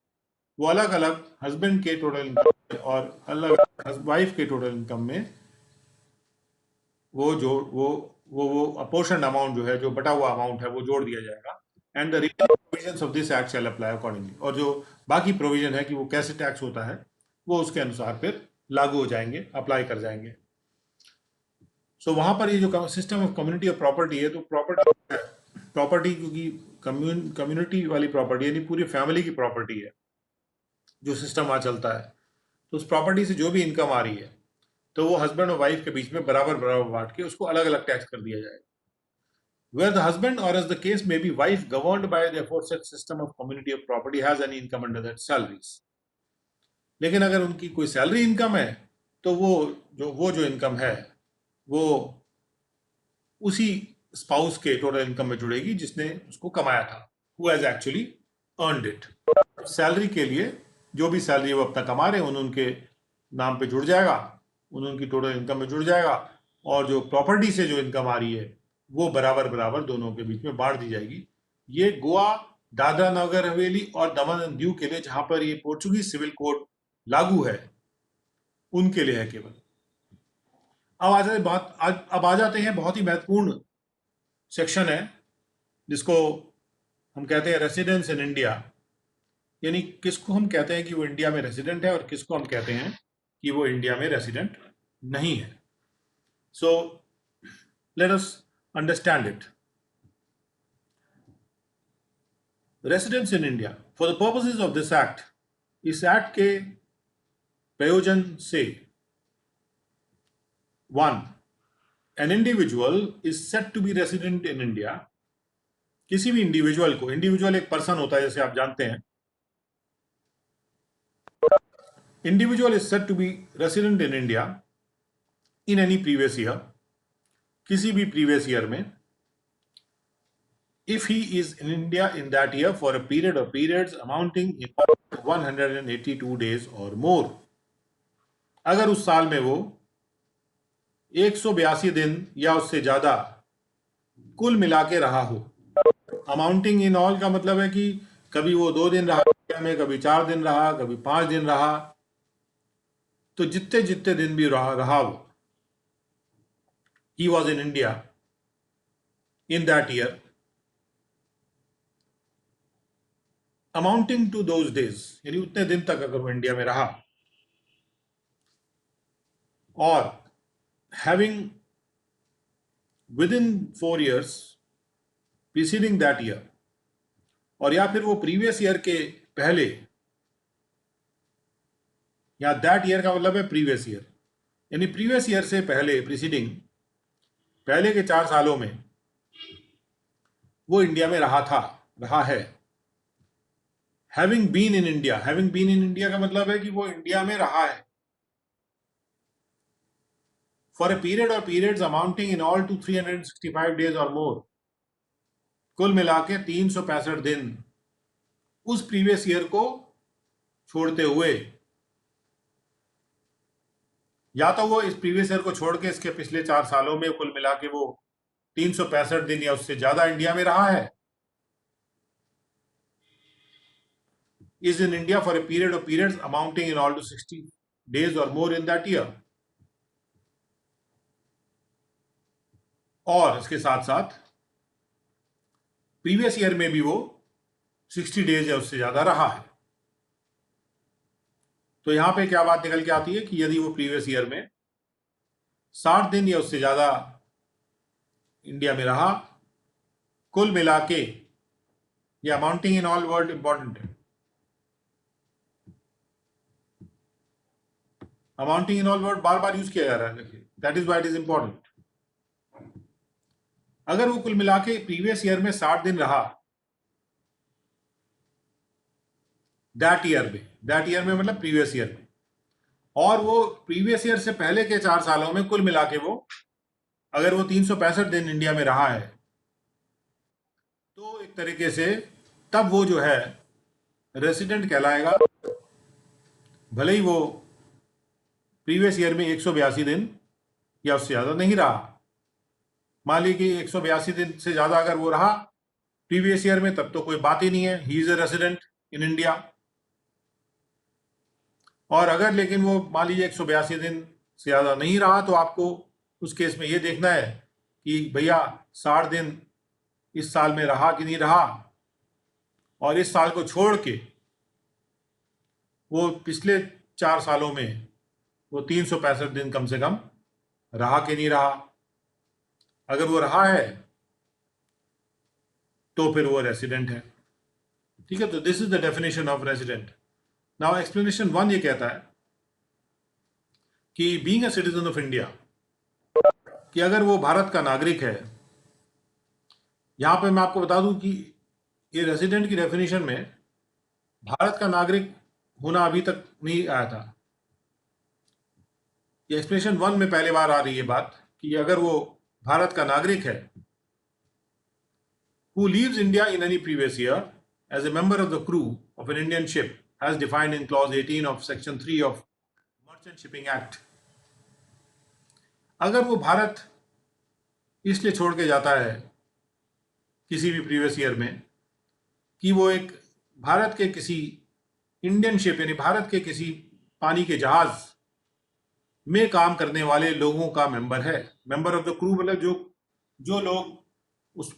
वो अलग अलग हस्बैंड के टोटल इनकम और अलग वाइफ के टोटल इनकम में वो जो वो अपोर्शन अमाउंट जो है, जो बटा हुआ अमाउंट है, वो जोड़ दिया जाएगा. And the provisions of this act shall apply accordingly, और जो बाकी प्रोविजन है कि वो कैसे टैक्स होता है वो उसके अनुसार फिर लागू हो जाएंगे, अप्लाई कर जाएंगे. सो वहां पर ये जो system of community of property है, तो प्रॉपर्टी क्योंकि कम्युनिटी वाली प्रॉपर्टी यानी पूरी फैमिली की प्रॉपर्टी है जो सिस्टम वहां चलता है, तो उस प्रॉपर्टी से जो भी इनकम आ रही है तो वो हस्बैंड और वाइफ के बीच में बराबर बराबर बांट के उसको अलग अलग टैक्स कर दिया जाएगा. Where the husband, or as the case may be, wife governed by the aforesaid system of community of property has any income under that salaries. लेकिन अगर उनकी कोई सैलरी इनकम है तो वो जो इनकम है वो उसी स्पाउस के टोटल इनकम में जुड़ेगी जिसने उसको कमाया था, who has actually earned it. Salary के लिए जो भी सैलरी वो अपना कमा रहे हैं उनके नाम पे जुड़ जाएगा, उनकी टोटल इनकम में जुड़ जाएगा, और जो प्रॉपर्टी से जो इनकम आ रही है वो बराबर बराबर दोनों के बीच में बांट दी जाएगी. ये गोवा, दादरा नगर हवेली और दमन एंड दीव के लिए, जहां पर ये पोर्चुगीज सिविल कोड लागू है, उनके लिए है केवल. अब आ जाते हैं बहुत ही महत्वपूर्ण सेक्शन है जिसको हम कहते हैं रेसिडेंस इन इंडिया, यानी किसको हम कहते हैं कि वो इंडिया में रेसिडेंट है और किसको हम कहते हैं कि वो इंडिया में रेसिडेंट नहीं है. So let us understand it. Residence in India for the purposes of this act, इस एक्ट के प्रयोजन से, 1. An individual is said to be resident in India. किसी भी इंडिविजुअल को, इंडिविजुअल एक पर्सन होता है जैसे आप जानते हैं, individual is said to be resident in India in any previous year, किसी भी प्रीवियस ईयर में, if he is in India in that year for a period or periods amounting in 182 days or more. अगर उस साल में वो 182 दिन या उससे ज्यादा कुल मिला के रहा हो. अमाउंटिंग इन ऑल का मतलब है कि कभी वो 2 दिन रहा इंडिया में, कभी 4 दिन रहा, कभी 5 दिन रहा, तो जितने जितने दिन भी रहा वो, he was in India in that year amounting to those days, यानी उतने दिन तक अगर वो इंडिया में रहा, और having with in 4 years preceding that year, और या फिर वो प्रीवियस ईयर के पहले, या दैट ईयर का मतलब है प्रीवियस ईयर, यानी प्रीवियस ईयर से पहले, प्रीसीडिंग, पहले के 4 सालों में वो इंडिया में रहा है. हैविंग बीन इन इंडिया का मतलब है कि वो इंडिया में रहा है फॉर ए पीरियड और periods amounting in all to 365 days और मोर, कुल मिला के 365 दिन उस प्रीवियस ईयर को छोड़ते हुए, या तो वो इस प्रीवियस ईयर को छोड़ के इसके पिछले 4 सालों में कुल मिला के वो 365 दिन या उससे ज्यादा इंडिया में रहा है, is in India for a period of periods amounting in all to 60 days or more in that year. और इसके साथ साथ प्रीवियस ईयर में भी वो 60 डेज या उससे ज्यादा रहा है. तो यहां पे क्या बात निकल के आती है कि यदि वो प्रीवियस ईयर में 60 दिन या उससे ज्यादा इंडिया में रहा, कुल मिला के ये amounting in all word important है। अमाउंटिंग इन ऑल वर्ड बार बार यूज किया जा रहा है, देखिए that is why it is important. अगर वो कुल मिला के प्रीवियस ईयर में 60 दिन रहा, दैट ईयर में मतलब प्रीवियस ईयर में, और वो प्रीवियस ईयर से पहले के 4 सालों में कुल मिला के वो, अगर वो 365 दिन इंडिया में रहा है, तो एक तरीके से तब वो जो है रेसिडेंट कहलाएगा, भले ही वो प्रीवियस ईयर में 182 दिन या उससे ज्यादा नहीं रहा। मान लीजिए कि 182 दिन से ज्यादा अगर वो रहा प्रीवियस ईयर में, तब तो कोई बात ही नहीं है, he is a resident in India. और अगर लेकिन वो मान लीजिए 182 दिन से ज्यादा नहीं रहा, तो आपको उस केस में ये देखना है कि भैया 60 दिन इस साल में रहा कि नहीं रहा, और इस साल को छोड़ के वो पिछले 4 सालों में वो 365 दिन कम से कम रहा कि नहीं रहा। अगर वो रहा है तो फिर वो रेसिडेंट है। ठीक है, तो this is the definition of resident. Now explanation 1 ये कहता है कि being a citizen of India, कि अगर वो भारत का नागरिक है, यहां पे मैं आपको बता दूं कि ये रेसिडेंट की डेफिनेशन में भारत का नागरिक होना अभी तक नहीं आया था। ये एक्सप्लेनेशन 1 में पहले बार आ रही है बात कि अगर वो भारत का नागरिक है, who leaves India in any previous year as a member of the crew of an Indian ship as defined in clause 18 of section 3 of Merchant Shipping Act। अगर वो भारत इसलिए छोड़ के जाता है किसी भी प्रीवियस ईयर में कि वो एक भारत के किसी इंडियन शिप यानी भारत के किसी पानी के जहाज में काम करने वाले लोगों का मेंबर है। मेंबर ऑफ द क्रू मतलब जो लोग उस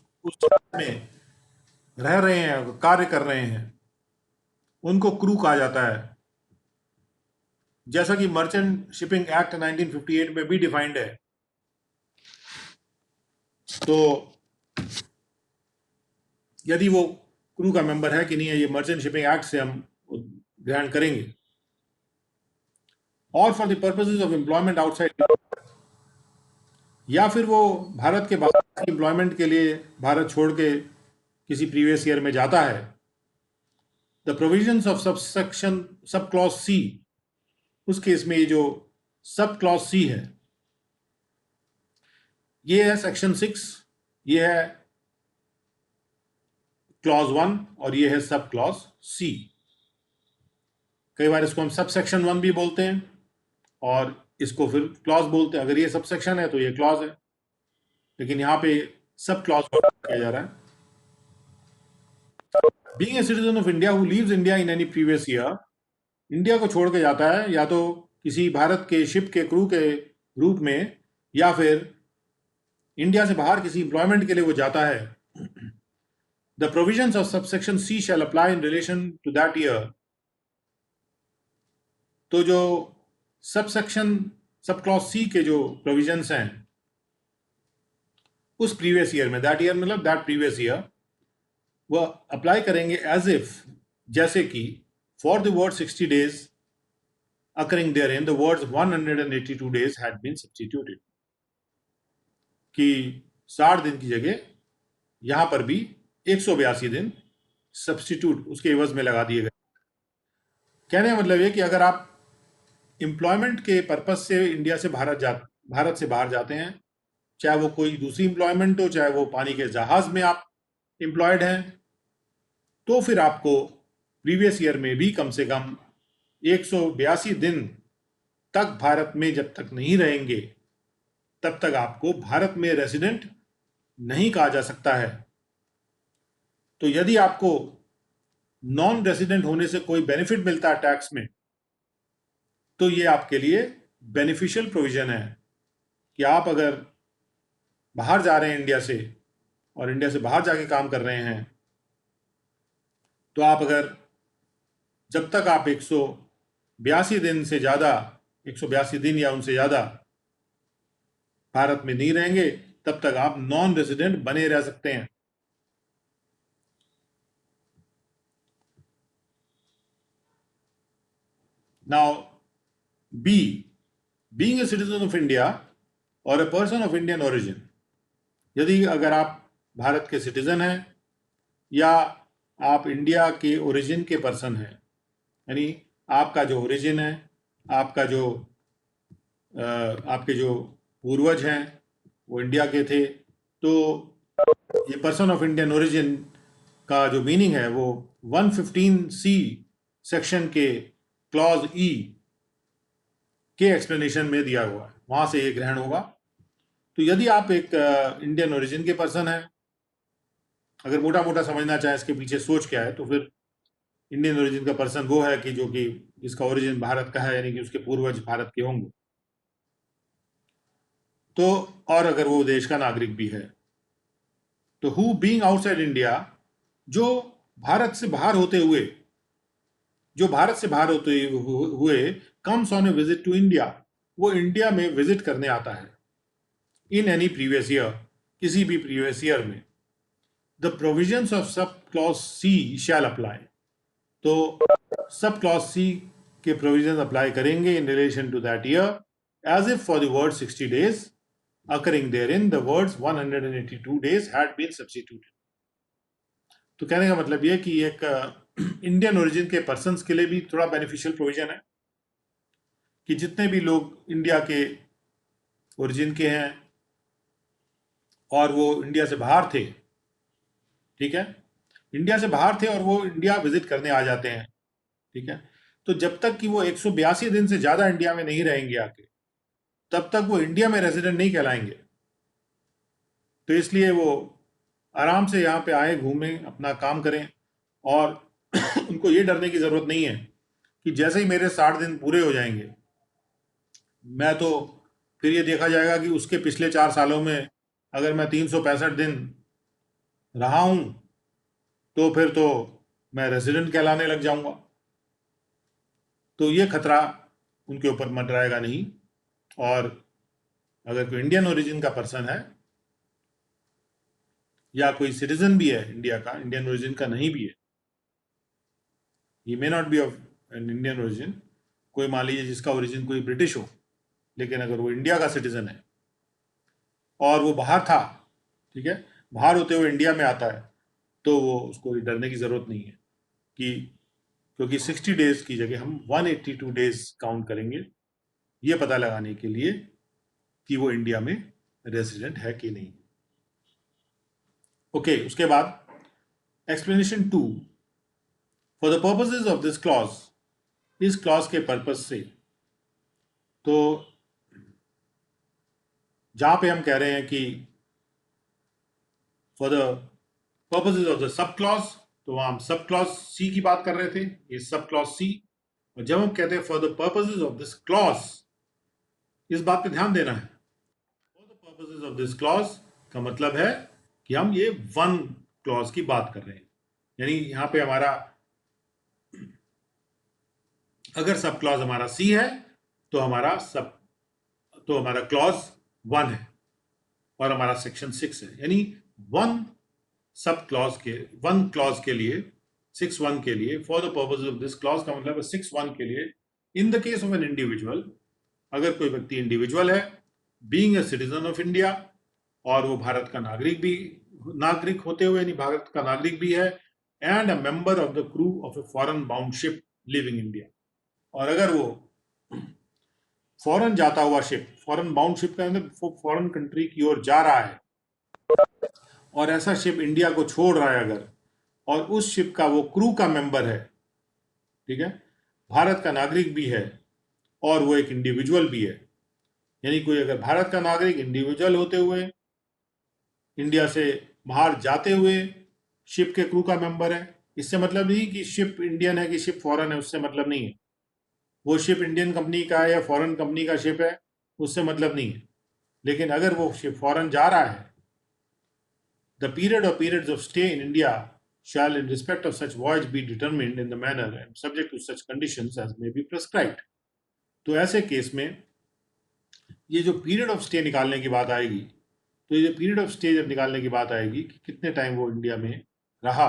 में रह रहे हैं, कार्य कर रहे हैं, उनको क्रू कहा जाता है। जैसा कि मर्चेंट शिपिंग एक्ट 1958 में भी डिफाइंड है। तो यदि वो क्रू का मेंबर है कि नहीं है, ये मर्चेंट शिपिंग एक्ट से हम ग्रहण करेंगे। और for the purposes of employment outside, या फिर वो भारत के बाहर एम्प्लॉयमेंट के लिए भारत छोड़ के किसी प्रीवियस ईयर में जाता है। The provisions of subsection sub clause c, उस केस में ये जो सब क्लॉज सी है, ये है सेक्शन 6, ये है क्लॉज 1 और ये है सब क्लॉज सी। कई बार इसको हम सब सेक्शन 1 भी बोलते हैं और इसको फिर क्लॉज बोलते हैं। अगर ये सब सेक्शन है तो ये क्लॉज है, लेकिन यहां पे सब क्लॉज किया जा रहा है। Being a citizen of India who leaves India in any previous year, India को छोड़ के जाता है या तो किसी भारत के शिप के क्रू के रूप में, या फिर इंडिया से बाहर किसी एम्प्लॉयमेंट के लिए वो जाता है। The provisions of subsection C shall apply in relation to that year। तो जो सबसेक्शन सब क्लॉज सी के जो प्रोविजंस हैं उस प्रीवियस ईयर में, दैट ईयर मतलब दैट प्रीवियस ईयर, वह अप्लाई करेंगे एज इफ, जैसे कि for the word 60 days occurring therein the words 182 days had been substituted, कि 60 दिन की जगह यहां पर भी 182 दिन सब्स्टिट्यूट उसके एवज में लगा दिए गए। कहने का मतलब ये कि अगर आप एम्प्लॉयमेंट के पर्पज से इंडिया से भारत से बाहर जाते हैं, चाहे वो कोई दूसरी एम्प्लॉयमेंट हो, चाहे वो पानी के जहाज में आप एम्प्लॉयड हैं, तो फिर आपको प्रीवियस ईयर में भी कम से कम 182 दिन तक भारत में जब तक नहीं रहेंगे, तब तक आपको भारत में रेसिडेंट नहीं कहा जा सकता है। तो यदि आपको नॉन रेसिडेंट होने से कोई बेनिफिट मिलता है टैक्स में, तो ये आपके लिए बेनिफिशियल प्रोविजन है कि आप अगर बाहर जा रहे हैं इंडिया से और इंडिया से बाहर जाके काम कर रहे हैं, तो आप अगर जब तक आप 182 दिन से ज़्यादा, 182 दिन या उनसे ज़्यादा भारत में नहीं रहेंगे, तब तक आप नॉन रेजिडेंट बने रह सकते हैं। Now be, being a citizen of India और a person of Indian origin, यदि अगर आप भारत के सिटीजन हैं या आप इंडिया के ओरिजिन के पर्सन हैं, यानी आपका जो ओरिजिन है, आपका जो आपके जो पूर्वज हैं वो इंडिया के थे, तो ये पर्सन ऑफ इंडियन ओरिजिन का जो मीनिंग है वो 115C सेक्शन के क्लॉज ई के एक्सप्लेनेशन में दिया हुआ है, वहां से ये ग्रहण होगा। तो यदि आप एक इंडियन ओरिजिन के पर्सन हैं, अगर मोटा मोटा समझना चाहे इसके पीछे सोच क्या है, तो फिर इंडियन ओरिजिन का पर्सन वो है कि जो कि जिसका ओरिजिन भारत का है, यानी कि उसके पूर्वज भारत के होंगे। तो और अगर वो देश का नागरिक भी है, तो हु बीइंग आउटसाइड इंडिया, जो भारत से बाहर होते हुए comes on a visit to India, वो इंडिया में विजिट करने आता है इन एनी प्रीवियस ईयर, किसी भी प्रीवियस ईयर में, the provisions of sub clause c shall apply, तो सब क्लॉज सी के प्रोविजंस अप्लाई करेंगे in relation to that year as if for the word 60 days occurring therein the words 182 days had been substituted। तो कहने का मतलब यह कि एक इंडियन ओरिजिन के पर्सन्स के लिए भी थोड़ा बेनिफिशियल प्रोविजन है कि जितने भी लोग इंडिया के ओरिजिन के हैं और वो इंडिया से बाहर थे, ठीक है, इंडिया से बाहर थे और वो इंडिया विजिट करने आ जाते हैं, ठीक है, तो जब तक कि वो 182 दिन से ज्यादा इंडिया में नहीं रहेंगे आके, तब तक वो इंडिया में रेजिडेंट नहीं कहलाएंगे। तो इसलिए वो आराम से यहाँ पे आए, घूमें, अपना काम करें, और उनको ये डरने की जरूरत नहीं है कि जैसे ही मेरे 60 दिन पूरे हो जाएंगे, मैं तो फिर ये देखा जाएगा कि उसके पिछले 4 सालों में अगर मैं 365 दिन रहा हूं तो फिर तो मैं रेजिडेंट कहलाने लग जाऊंगा। तो ये खतरा उनके ऊपर मंडराएगा नहीं। और अगर कोई इंडियन ओरिजिन का पर्सन है या कोई सिटीजन भी है इंडिया का, इंडियन ओरिजिन का नहीं भी है, he may not be of an Indian origin, कोई मान लीजिए जिसका ओरिजिन कोई ब्रिटिश हो, लेकिन अगर वो इंडिया का सिटीजन है और वो बाहर था, ठीक है, बाहर होते हुए इंडिया में आता है, तो वो उसको डरने की जरूरत नहीं है कि, क्योंकि 60 डेज की जगह हम 182 डेज काउंट करेंगे ये पता लगाने के लिए कि वो इंडिया में रेजिडेंट है कि नहीं। ओके, उसके बाद explanation 2, for the purposes of this clause, इस क्लॉज के पर्पज से, तो जहां पे हम कह रहे हैं कि for the purposes of the sub clause, तो वहां हम सब क्लॉज सी की बात कर रहे थे, ये सब क्लॉज सी। और जब हम कहते हैं for the purposes of this clause, इस बात पे ध्यान देना है, for the purposes of this clause का मतलब है कि हम ये वन क्लॉज की बात कर रहे हैं, यानी यहां पे हमारा अगर सब क्लॉज हमारा सी है तो हमारा क्लॉज 1 है और हमारा सेक्शन 6 है, यानी वन क्लॉज के लिए 6(1) के लिए, for the purpose of this clause का मतलब है 6(1) के लिए, in the case of an individual, अगर कोई व्यक्ति इंडिविजुअल है, being a citizen of India, और वो भारत का नागरिक होते हुए, यानी भारत का नागरिक भी है, and a member of the crew of a foreign bound ship living India, और अगर वो फॉरेन जाता हुआ शिप, फॉरेन बाउंड शिप का मतलब फॉरेन कंट्री की ओर जा रहा है, और ऐसा शिप इंडिया को छोड़ रहा है अगर, और उस शिप का वो क्रू का मेंबर है, ठीक है, भारत का नागरिक भी है और वो एक इंडिविजुअल भी है, यानी कोई अगर भारत का नागरिक इंडिविजुअल होते हुए इंडिया से बाहर जाते हुए शिप के क्रू का मेंबर है, इससे मतलब नहीं कि शिप इंडियन है कि शिप फॉरेन है, उससे मतलब नहीं है, वो शिप इंडियन कंपनी का है या फॉरेन कंपनी का शिप है उससे मतलब नहीं है, लेकिन अगर वो शिप फॉरेन जा रहा है, द पीरियड और periods of stay in India shall in respect of such voyage be determined in the manner and subject to such conditions as may be prescribed। तो ऐसे केस में ये जो पीरियड ऑफ स्टे निकालने की बात आएगी, तो ये पीरियड ऑफ स्टे जब निकालने की बात आएगी कि कितने टाइम वो इंडिया में रहा,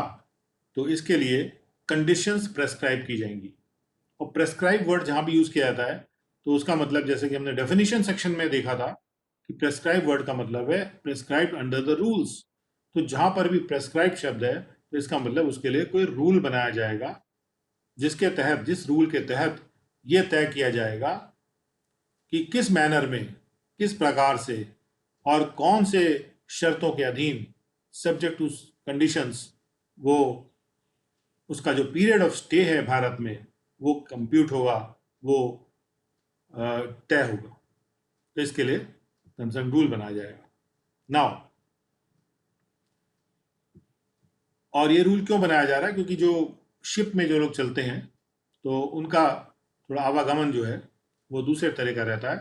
तो इसके लिए कंडीशंस प्रेस्क्राइब की जाएंगी, और प्रेस्क्राइब वर्ड जहां भी यूज किया जाता है तो उसका मतलब, जैसे कि हमने डेफिनेशन सेक्शन में देखा था कि प्रेस्क्राइब वर्ड का मतलब है प्रेस्क्राइब अंडर द रूल्स। तो जहां पर भी प्रेस्क्राइब शब्द है तो इसका मतलब उसके लिए कोई रूल बनाया जाएगा, जिसके तहत, जिस रूल के तहत यह तय किया जाएगा कि किस मैनर में, किस प्रकार से और कौन से शर्तों के अधीन, सब्जेक्ट टू कंडीशंस, वो उसका जो पीरियड ऑफ स्टे है भारत में वो कंप्यूट होगा, वो तय होगा। तो इसके लिए कंसर्न रूल बनाया जाएगा नाउ। और ये रूल क्यों बनाया जा रहा है? क्योंकि जो शिप में जो लोग चलते हैं तो उनका थोड़ा आवागमन जो है वो दूसरे तरह का रहता है।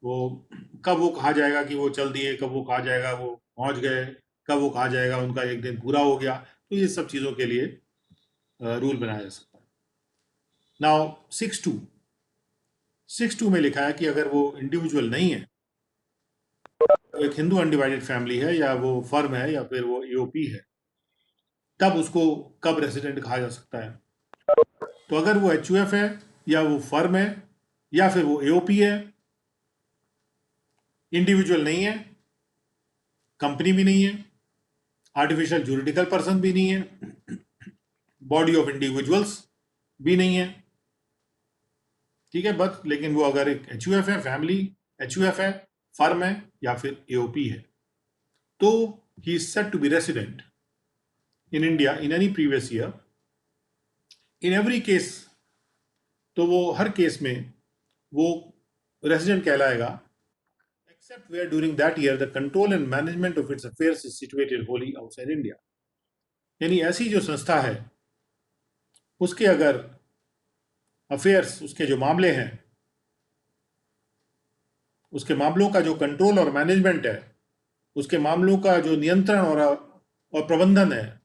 वो कब वो कहा जाएगा कि वो चल दिए, कब वो कहा जाएगा वो पहुंच गए, कब वो कहा जाएगा उनका एक दिन पूरा हो गया। तो ये सब चीज़ों के लिए रूल बनाया जा सकता है। नाउ 6.2 में लिखा है कि अगर वो इंडिविजुअल नहीं है, तो एक हिंदू अनडिवाइडेड फैमिली है या वो फर्म है या फिर वो ईओपी है, तब उसको कब रेसिडेंट कहा जा सकता है? तो अगर वो एचयूएफ है या वो फर्म है या फिर वो एओपी है, इंडिविजुअल नहीं है, कंपनी भी नहीं है, आर्टिफिशियल जुरिडिकल पर्सन भी नहीं है, बॉडी ऑफ इंडिविजुअल्स भी नहीं है, ठीक है, बस। लेकिन वो अगर एक एचयूएफ है, फैमिली एचयूएफ है, फर्म है या फिर एओपी है, तो he is said to be resident in India in any previous year in every case. तो वो हर केस में वो रेसिडेंट कहलाएगा, except where during that year the control and management of its affairs is situated wholly outside India। यानी ऐसी जो संस्था है उसके अगर अफेयर्स, उसके जो मामले हैं, उसके मामलों का जो कंट्रोल और मैनेजमेंट है, उसके मामलों का जो नियंत्रण और प्रबंधन है,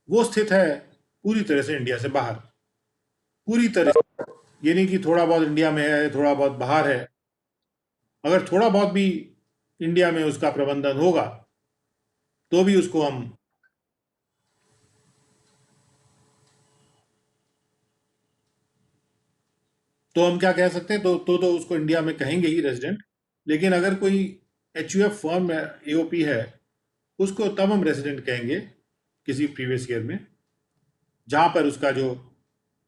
वो स्थित है पूरी तरह से इंडिया से बाहर। पूरी तरह से, ये नहीं कि थोड़ा बहुत इंडिया में है, थोड़ा बहुत बाहर है। अगर थोड़ा बहुत भी इंडिया में उसका प्रबंधन होगा तो भी उसको हम क्या कह सकते हैं? तो उसको इंडिया में कहेंगे ही रेजिडेंट। लेकिन अगर कोई एचयूएफ फर्म एओपी है, उसको तब हम रेजिडेंट कहेंगे किसी प्रीवियस ईयर में जहां पर उसका जो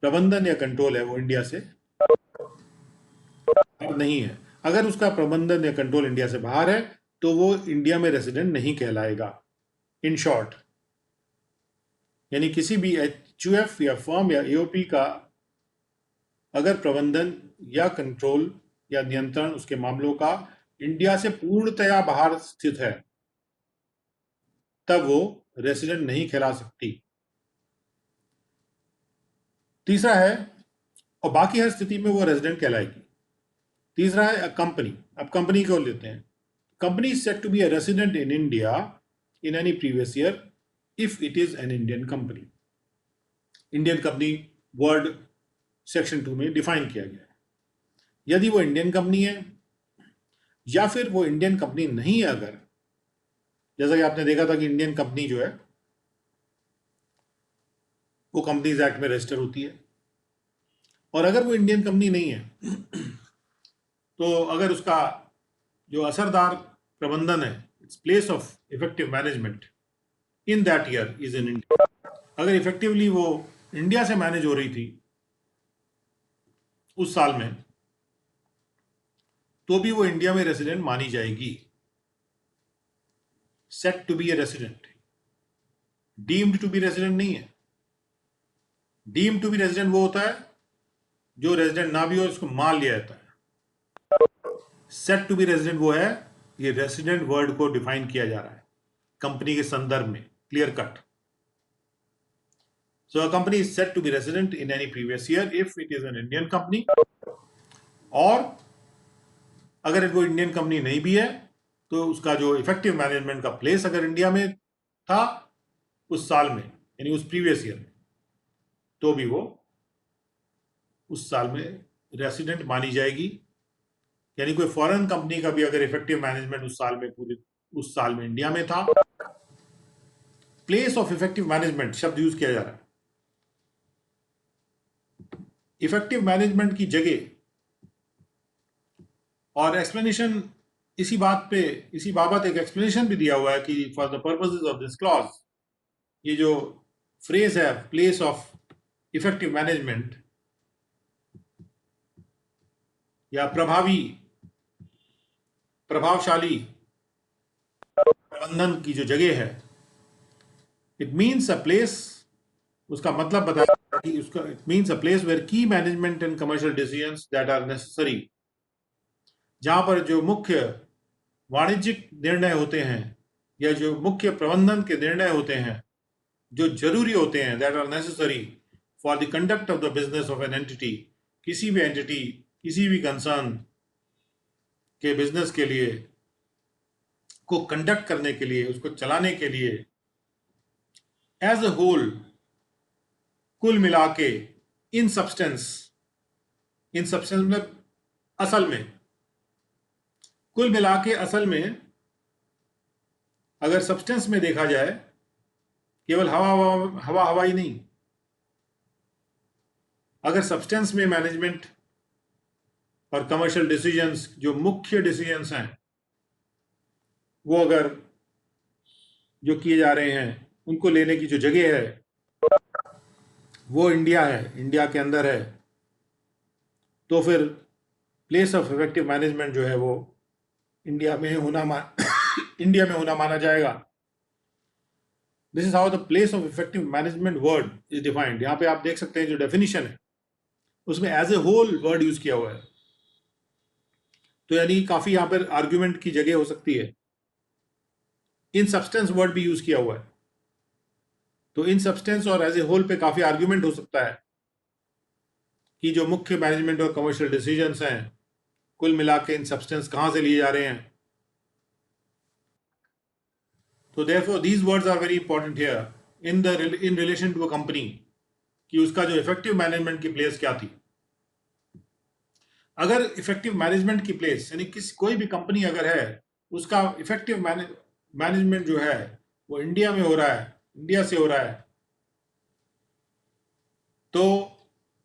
प्रबंधन या कंट्रोल है वो इंडिया से बाहर नहीं है। अगर उसका प्रबंधन या कंट्रोल इंडिया से बाहर है तो वो इंडिया में रेजिडेंट नहीं कहलाएगा। इन शॉर्ट, यानी किसी भी एचयूएफ या फर्म या एओपी का अगर प्रबंधन या कंट्रोल या नियंत्रण उसके मामलों का इंडिया से पूर्णतया बाहर स्थित है, तब वो रेसिडेंट नहीं कहला सकती। तीसरा है, और बाकी हर स्थिति में वो रेजिडेंट कहलाएगी। तीसरा है कंपनी। अब कंपनी को लेते हैं। Company is said to be a resident in India in any previous year if it is an Indian company. Indian company word section 2 में डिफाइन किया गया है। यदि वो इंडियन कंपनी है या फिर वो इंडियन कंपनी नहीं है, अगर, जैसा कि आपने देखा था कि इंडियन कंपनी जो है वो कंपनीज एक्ट में रजिस्टर होती है, और अगर वो इंडियन कंपनी नहीं है तो अगर उसका जो असरदार प्रबंधन है, its place of effective management in that year is in India, अगर इफेक्टिवली वो इंडिया से मैनेज हो रही थी उस साल में, तो भी वो इंडिया में रेसिडेंट मानी जाएगी। Said to be a resident, deemed to be resident नहीं है। डीम्ड टू बी रेसिडेंट वो होता है जो रेसिडेंट ना भी हो, उसको मान लिया जाता है। सेट टू बी रेसिडेंट वो है, ये रेसिडेंट वर्ड को डिफाइन किया जा रहा है कंपनी के संदर्भ में, clear cut. So a company is said to be resident in any previous year if it is an Indian company, और अगर वो इंडियन कंपनी नहीं भी है तो उसका जो इफेक्टिव मैनेजमेंट का प्लेस अगर इंडिया में था उस साल में, यानी उस प्रीवियस ईयर में, तो भी वो उस साल में रेसिडेंट मानी जाएगी। यानी कोई फॉरेन कंपनी का भी अगर इफेक्टिव मैनेजमेंट उस साल में, पूरे उस साल में इंडिया में था, प्लेस ऑफ इफेक्टिव मैनेजमेंट शब्द यूज किया जा रहा है, इफेक्टिव मैनेजमेंट की जगह, और एक्सप्लेनेशन इसी बाबत एक एक्सप्लेनेशन भी दिया हुआ है कि for the purposes of this clause, ये जो फ्रेज है प्लेस ऑफ इफेक्टिव मैनेजमेंट या प्रभावशाली प्रबंधन की जो जगह है, इट मीन्स अ प्लेस, उसका मतलब बताया कि उसका it means a place where key management and commercial decisions that are necessary, जहां पर जो मुख्य वाणिज्यिक निर्णय होते हैं या जो मुख्य प्रबंधन के निर्णय होते हैं जो जरूरी होते हैं, that are necessary for the conduct of the business of an entity, किसी भी एंटिटी, किसी भी कंसर्न के बिजनेस के लिए, को कंडक्ट करने के लिए, उसको चलाने के लिए, एज अ होल, कुल मिला के, इन सब्सटेंस मतलब असल में, कुल मिला के असल में, अगर सब्सटेंस में देखा जाए, केवल हवा ही नहीं, अगर सब्सटेंस में मैनेजमेंट और कमर्शियल डिसीजंस, जो मुख्य डिसीजंस हैं, वो अगर जो किए जा रहे हैं, उनको लेने की जो जगह है वो इंडिया है, इंडिया के अंदर है, तो फिर प्लेस ऑफ इफेक्टिव मैनेजमेंट जो है वो इंडिया में होना माना जाएगा। This is how the place of effective management word is defined. यहाँ पे आप देख सकते हैं जो डेफिनेशन है उसमें as a whole word use किया हुआ है, तो यानी काफी यहाँ पर आर्ग्यूमेंट की जगह हो सकती है। इन सब्सटेंस वर्ड भी यूज किया हुआ है, तो इन सब्सटेंस और एज ए होल पे काफी आर्ग्यूमेंट हो सकता है कि जो मुख्य मैनेजमेंट और कमर्शियल डिसीजंस हैं, कुल मिला के इन सब्सटेंस कहां से लिए जा रहे हैं। तो therefore these words are very important here in relation to a company, कि उसका जो इफेक्टिव मैनेजमेंट की प्लेस क्या थी। अगर इफेक्टिव मैनेजमेंट की प्लेस यानी कोई भी कंपनी अगर है, उसका इफेक्टिव मैनेजमेंट जो है वो इंडिया में हो रहा है, इंडिया से हो रहा है, तो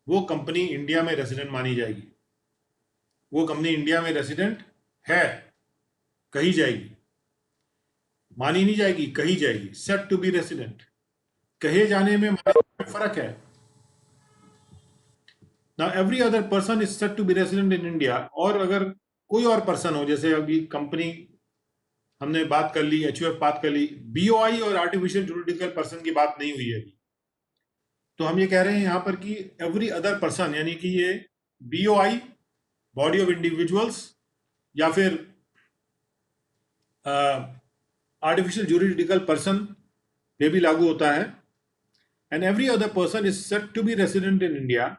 वो कंपनी इंडिया में रेसिडेंट मानी जाएगी। वो कंपनी इंडिया में रेसिडेंट है, कही जाएगी, मानी नहीं जाएगी, कही जाएगी। सेट टू बी रेसिडेंट, कहे जाने में फर्क है ना। Every other person is said to be resident in India. और अगर कोई और पर्सन हो, जैसे अभी कंपनी हमने बात कर ली, एचयूएफ बात कर ली, बीओआई और आर्टिफिशियल जुरिडिकल पर्सन की बात नहीं हुई है अभी, तो हम ये कह रहे हैं यहां पर कि एवरी अदर पर्सन, यानी कि ये बीओआई, बॉडी ऑफ इंडिविजुअल्स, या फिर आर्टिफिशियल जुरिडिकल पर्सन पे भी लागू होता है। And every other person is said to be resident in India,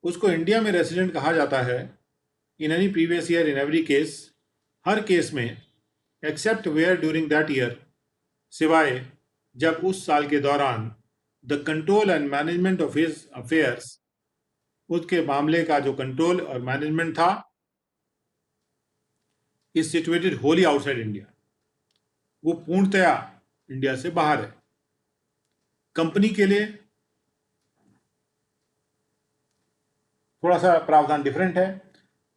उसको इंडिया में रेसिडेंट कहा जाता है in any previous year, in every case, हर केस में, except where during that year, सिवाय जब उस साल के दौरान the control and management of his affairs, उसके मामले का जो कंट्रोल और मैनेजमेंट था, is situated wholly outside India, वो पूर्णतया इंडिया से बाहर है। कंपनी के लिए थोड़ा सा प्रावधान डिफरेंट है,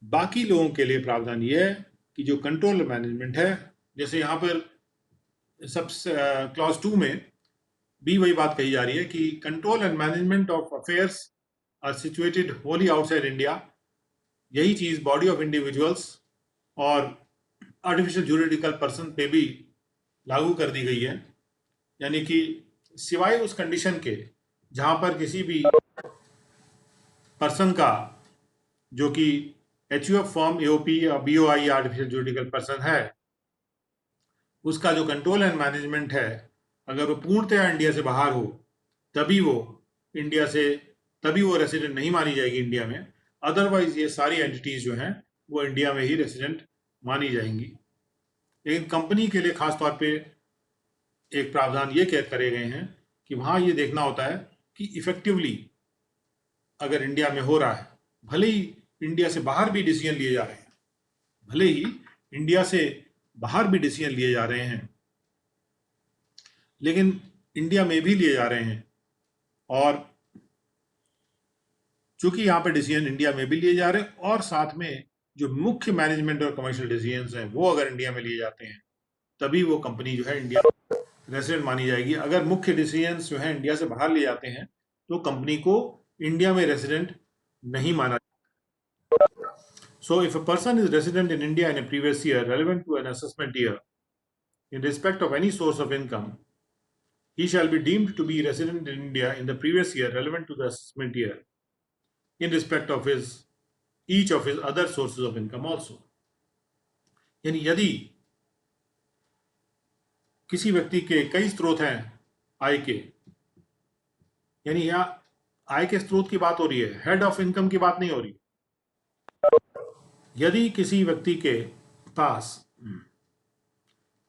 बाकी लोगों के लिए प्रावधान ये है कि जो कंट्रोल मैनेजमेंट है, जैसे यहां पर सब क्लॉज 2 में भी वही बात कही जा रही है कि control and management of affairs are situated wholly outside India. यही चीज बॉडी ऑफ इंडिविजुअल्स और आर्टिफिशियल जुरिडिकल पर्सन पे भी लागू कर दी गई है, यानी कि सिवाय उस कंडीशन के जहां पर किसी भी पर्सन का, जो कि एचयूएफ फॉर्म, एओपी या बीओआई आर्टिफिशियल जुरिडिकल पर्सन है, उसका जो कंट्रोल एंड मैनेजमेंट है, अगर वो पूर्णतया इंडिया से बाहर हो, तभी वो रेसिडेंट नहीं मानी जाएगी इंडिया में। अदरवाइज ये सारी एंटिटीज जो हैं वो इंडिया में ही रेसिडेंट मानी जाएंगी। लेकिन कंपनी के लिए खास तौर पे एक प्रावधान ये करे गए हैं कि वहां ये देखना होता है कि इफेक्टिवली अगर इंडिया में हो रहा है, भले ही इंडिया से बाहर भी डिसीजन लिए जा रहे हैं, भले ही इंडिया से बाहर भी डिसीजन लिए जा रहे हैं, लेकिन इंडिया में भी लिए जा रहे हैं, और चूंकि यहाँ पे डिसीजन इंडिया में भी लिए जा रहे हैं और साथ में जो मुख्य मैनेजमेंट और कमर्शियल डिसीजंस हैं वो अगर इंडिया में लिए जाते हैं तभी वो कंपनी जो है इंडिया रेसिडेंट मानी जाएगी। अगर मुख्य डिसीजंस जो है इंडिया से बाहर लिए जाते हैं तो कंपनी को इंडिया में रेसिडेंट नहीं माना। So if a person is resident in India in a previous year relevant to an assessment year in respect of any source of income, he shall be deemed to be resident in India in the previous year relevant to the assessment year in respect of each of his other sources of income also. यानी यदि किसी व्यक्ति के कई स्रोत हैं आय के, यानी यहाँ आय के स्रोत की बात हो रही है, हेड ऑफ इनकम की बात नहीं हो रही। यदि किसी व्यक्ति के पास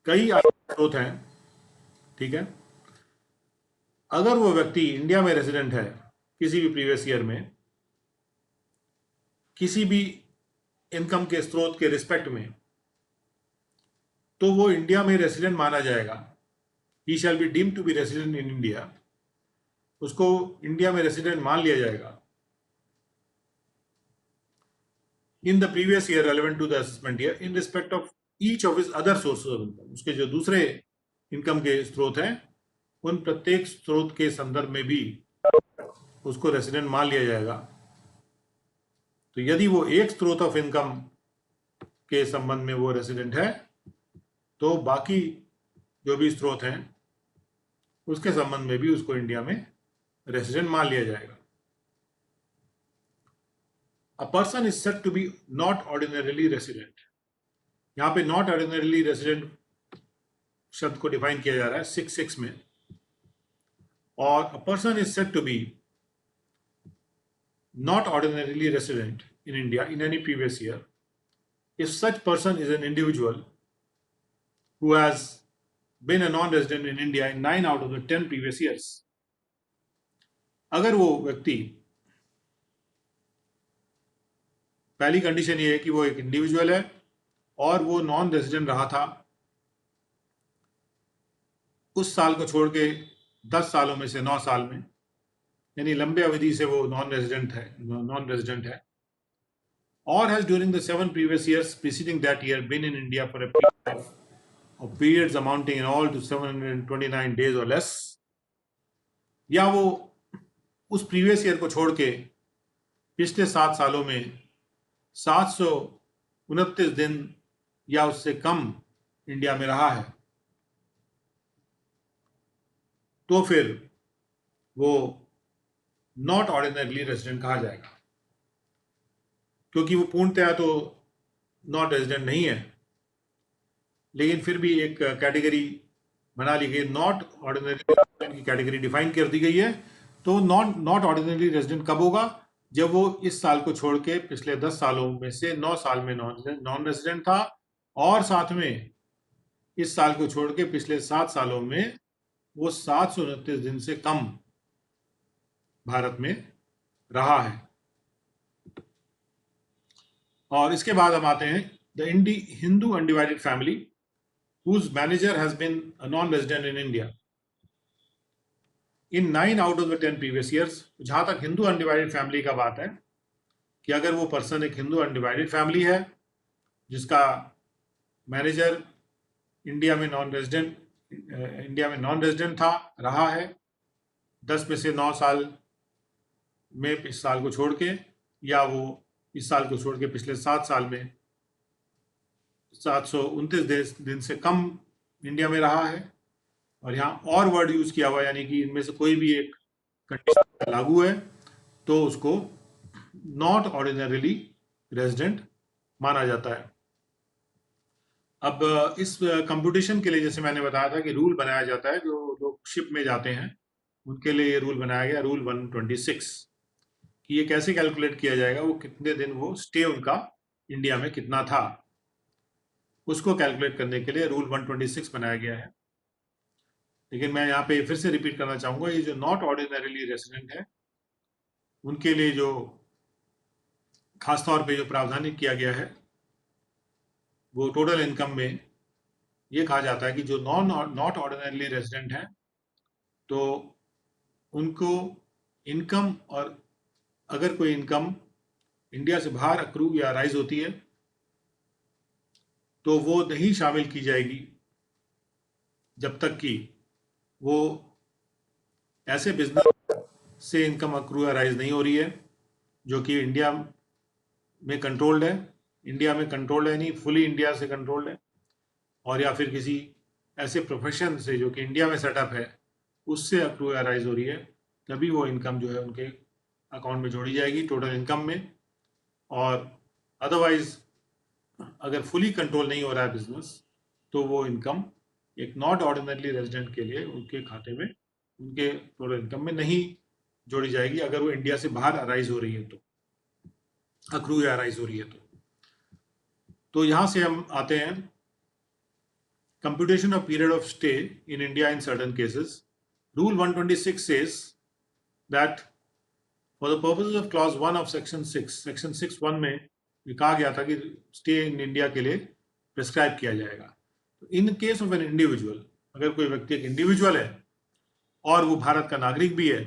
कई आय के स्रोत हैं, ठीक है, अगर वो व्यक्ति इंडिया में रेजिडेंट है किसी भी प्रीवियस ईयर में किसी भी इनकम के स्रोत के रिस्पेक्ट में, तो वो इंडिया में रेजिडेंट माना जाएगा। He shall be deemed to be resident in India, उसको इंडिया में रेजिडेंट मान लिया जाएगा in the previous year relevant to the assessment year in respect of each of his other sources of income. उसके जो दूसरे इनकम के स्रोत हैं उन प्रत्येक स्रोत के संदर्भ में भी उसको रेसिडेंट मान लिया जाएगा। तो यदि वो एक स्रोत ऑफ इनकम के संबंध में वो रेसिडेंट है तो बाकी जो भी स्रोत हैं उसके संबंध में भी उसको इंडिया में रेसिडेंट मान लिया जाएगा। A person is said to be not ordinarily resident। यहां पे not ordinarily resident शब्द को डिफाइन किया जा रहा है 6(6) में, और a person is said to be not ordinarily resident in India in any previous year if such person is an individual who has been a non-resident in India in 9 out of the 10 previous years। अगर वो व्यक्ति, पहली condition ये है कि वो एक individual है और वो नॉन रेजिडेंट रहा था उस साल को छोड़ के 10 सालों में से 9 साल में, यानी लंबे अवधि से वो नॉन रेजिडेंट है, और has during the 7 previous years preceding that year been in India for a period of periods amounting in all to 729 days or less, या वो उस प्रीवियस ईयर को छोड़ के पिछले 7 सालों में 729 दिन या उससे कम इंडिया में रहा है, तो फिर वो नॉट ऑर्डिनरली रेजिडेंट कहा जाएगा। क्योंकि वो पूर्णतया तो नॉट रेजिडेंट नहीं है, लेकिन फिर भी एक कैटेगरी बना ली गई, नॉट ऑर्डिनरी रेजिडेंट की कैटेगरी डिफाइन कर दी गई है। तो नॉट ऑर्डिनरी रेजिडेंट कब होगा? जब वो इस साल को छोड़ के पिछले 10 सालों में से 9 साल में नॉन रेजिडेंट था और साथ में इस साल को छोड़ के पिछले 7 सालों में वो 729 दिन से कम भारत में रहा है। और इसके बाद हम आते हैं the Hindu undivided family whose manager has been a non-resident in India in 9 out of the 10 previous years। जहां तक हिंदू अनडिवाइडेड फैमिली का बात है कि अगर वो पर्सन एक हिंदू अनडिवाइडेड फैमिली है जिसका मैनेजर इंडिया में नॉन रेजिडेंट था, रहा है 10 में से 9 साल में इस साल को छोड़ के, या वो इस साल को छोड़ के पिछले 7 साल में 729 दिन से कम इंडिया में रहा है, और यहाँ और वर्ड यूज किया हुआ, यानी कि इनमें से कोई भी एक कंडीशन लागू है तो उसको नॉट ऑर्डिनरीली रेजिडेंट माना जाता है। अब इस कंप्यूटेशन के लिए जैसे मैंने बताया था कि रूल बनाया जाता है, जो लोग शिप में जाते हैं उनके लिए ये रूल बनाया गया, रूल 126, कि ये कैसे कैलकुलेट किया जाएगा, वो कितने दिन वो स्टे उनका इंडिया में कितना था, उसको कैलकुलेट करने के लिए रूल 126 बनाया गया है। लेकिन मैं यहाँ पे फिर से रिपीट करना चाहूंगा, ये जो नॉट ऑर्डिनरीली रेजिडेंट है उनके लिए जो खासतौर पे जो प्रावधान किया गया है वो टोटल इनकम में ये कहा जाता है कि जो नॉट ऑर्डिनरीली रेजिडेंट हैं तो उनको इनकम और अगर कोई इनकम इंडिया से बाहर अक्रू या राइज होती है तो वो नहीं शामिल की जाएगी जब तक कि वो ऐसे बिजनेस से इनकम अक्रू या राइज नहीं हो रही है जो कि इंडिया में कंट्रोल्ड है, यानी फुली इंडिया से कंट्रोल्ड है, और या फिर किसी ऐसे प्रोफेशन से जो कि इंडिया में सेटअप है उससे अक्रू या राइज हो रही है, तभी वो इनकम जो है उनके अकाउंट में जोड़ी जाएगी टोटल इनकम में। और अदरवाइज अगर फुली कंट्रोल नहीं हो रहा है बिजनेस तो वो इनकम एक नॉट ऑर्डिनरी रेजिडेंट के लिए उनके खाते में, उनके टोटल इनकम में नहीं जोड़ी जाएगी अगर वो इंडिया से बाहर अराइज हो रही है, तो अक्रू या अराइज हो रही है तो यहां से हम आते हैं computation of period of stay in India in certain cases. Rule 126 says that for the purposes of clause 1 of section 6(1) में ये कहा गया था कि stay in India के लिए प्रिस्क्राइब किया जाएगा। तो in case of an individual, अगर कोई व्यक्ति एक इंडिविजुअल है और वो भारत का नागरिक भी है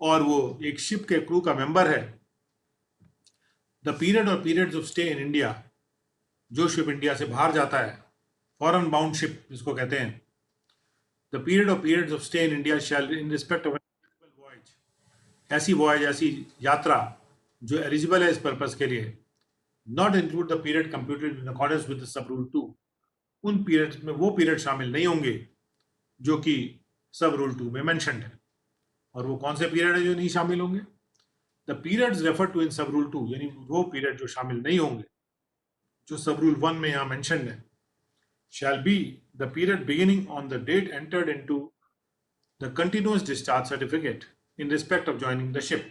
और वो एक शिप के क्रू का मेंबर है, द पीरियड और periods of stay in India, जो शिप इंडिया से बाहर जाता है, फॉरेन बाउंड शिप जिसको कहते हैं, द पीरियड और periods of stay in India shall in respect of voyage, ऐसी वॉयज, ऐसी यात्रा जो एलिजिबल है इस पर्पस के लिए, not include the period computed in accordance with सब रूल 2, उन पीरियड में वो पीरियड शामिल नहीं होंगे जो कि सब रूल 2 में मेंशन्ड है। और वो कौन से पीरियड है जो नहीं शामिल होंगे? The periods refer to in sub rule 2, यानी वो पीरियड जो शामिल नहीं होंगे जो सब रूल 1 में यहाँ मेंशन्ड है, shall be the period beginning on the date entered into the continuous discharge certificate in respect of joining the ship.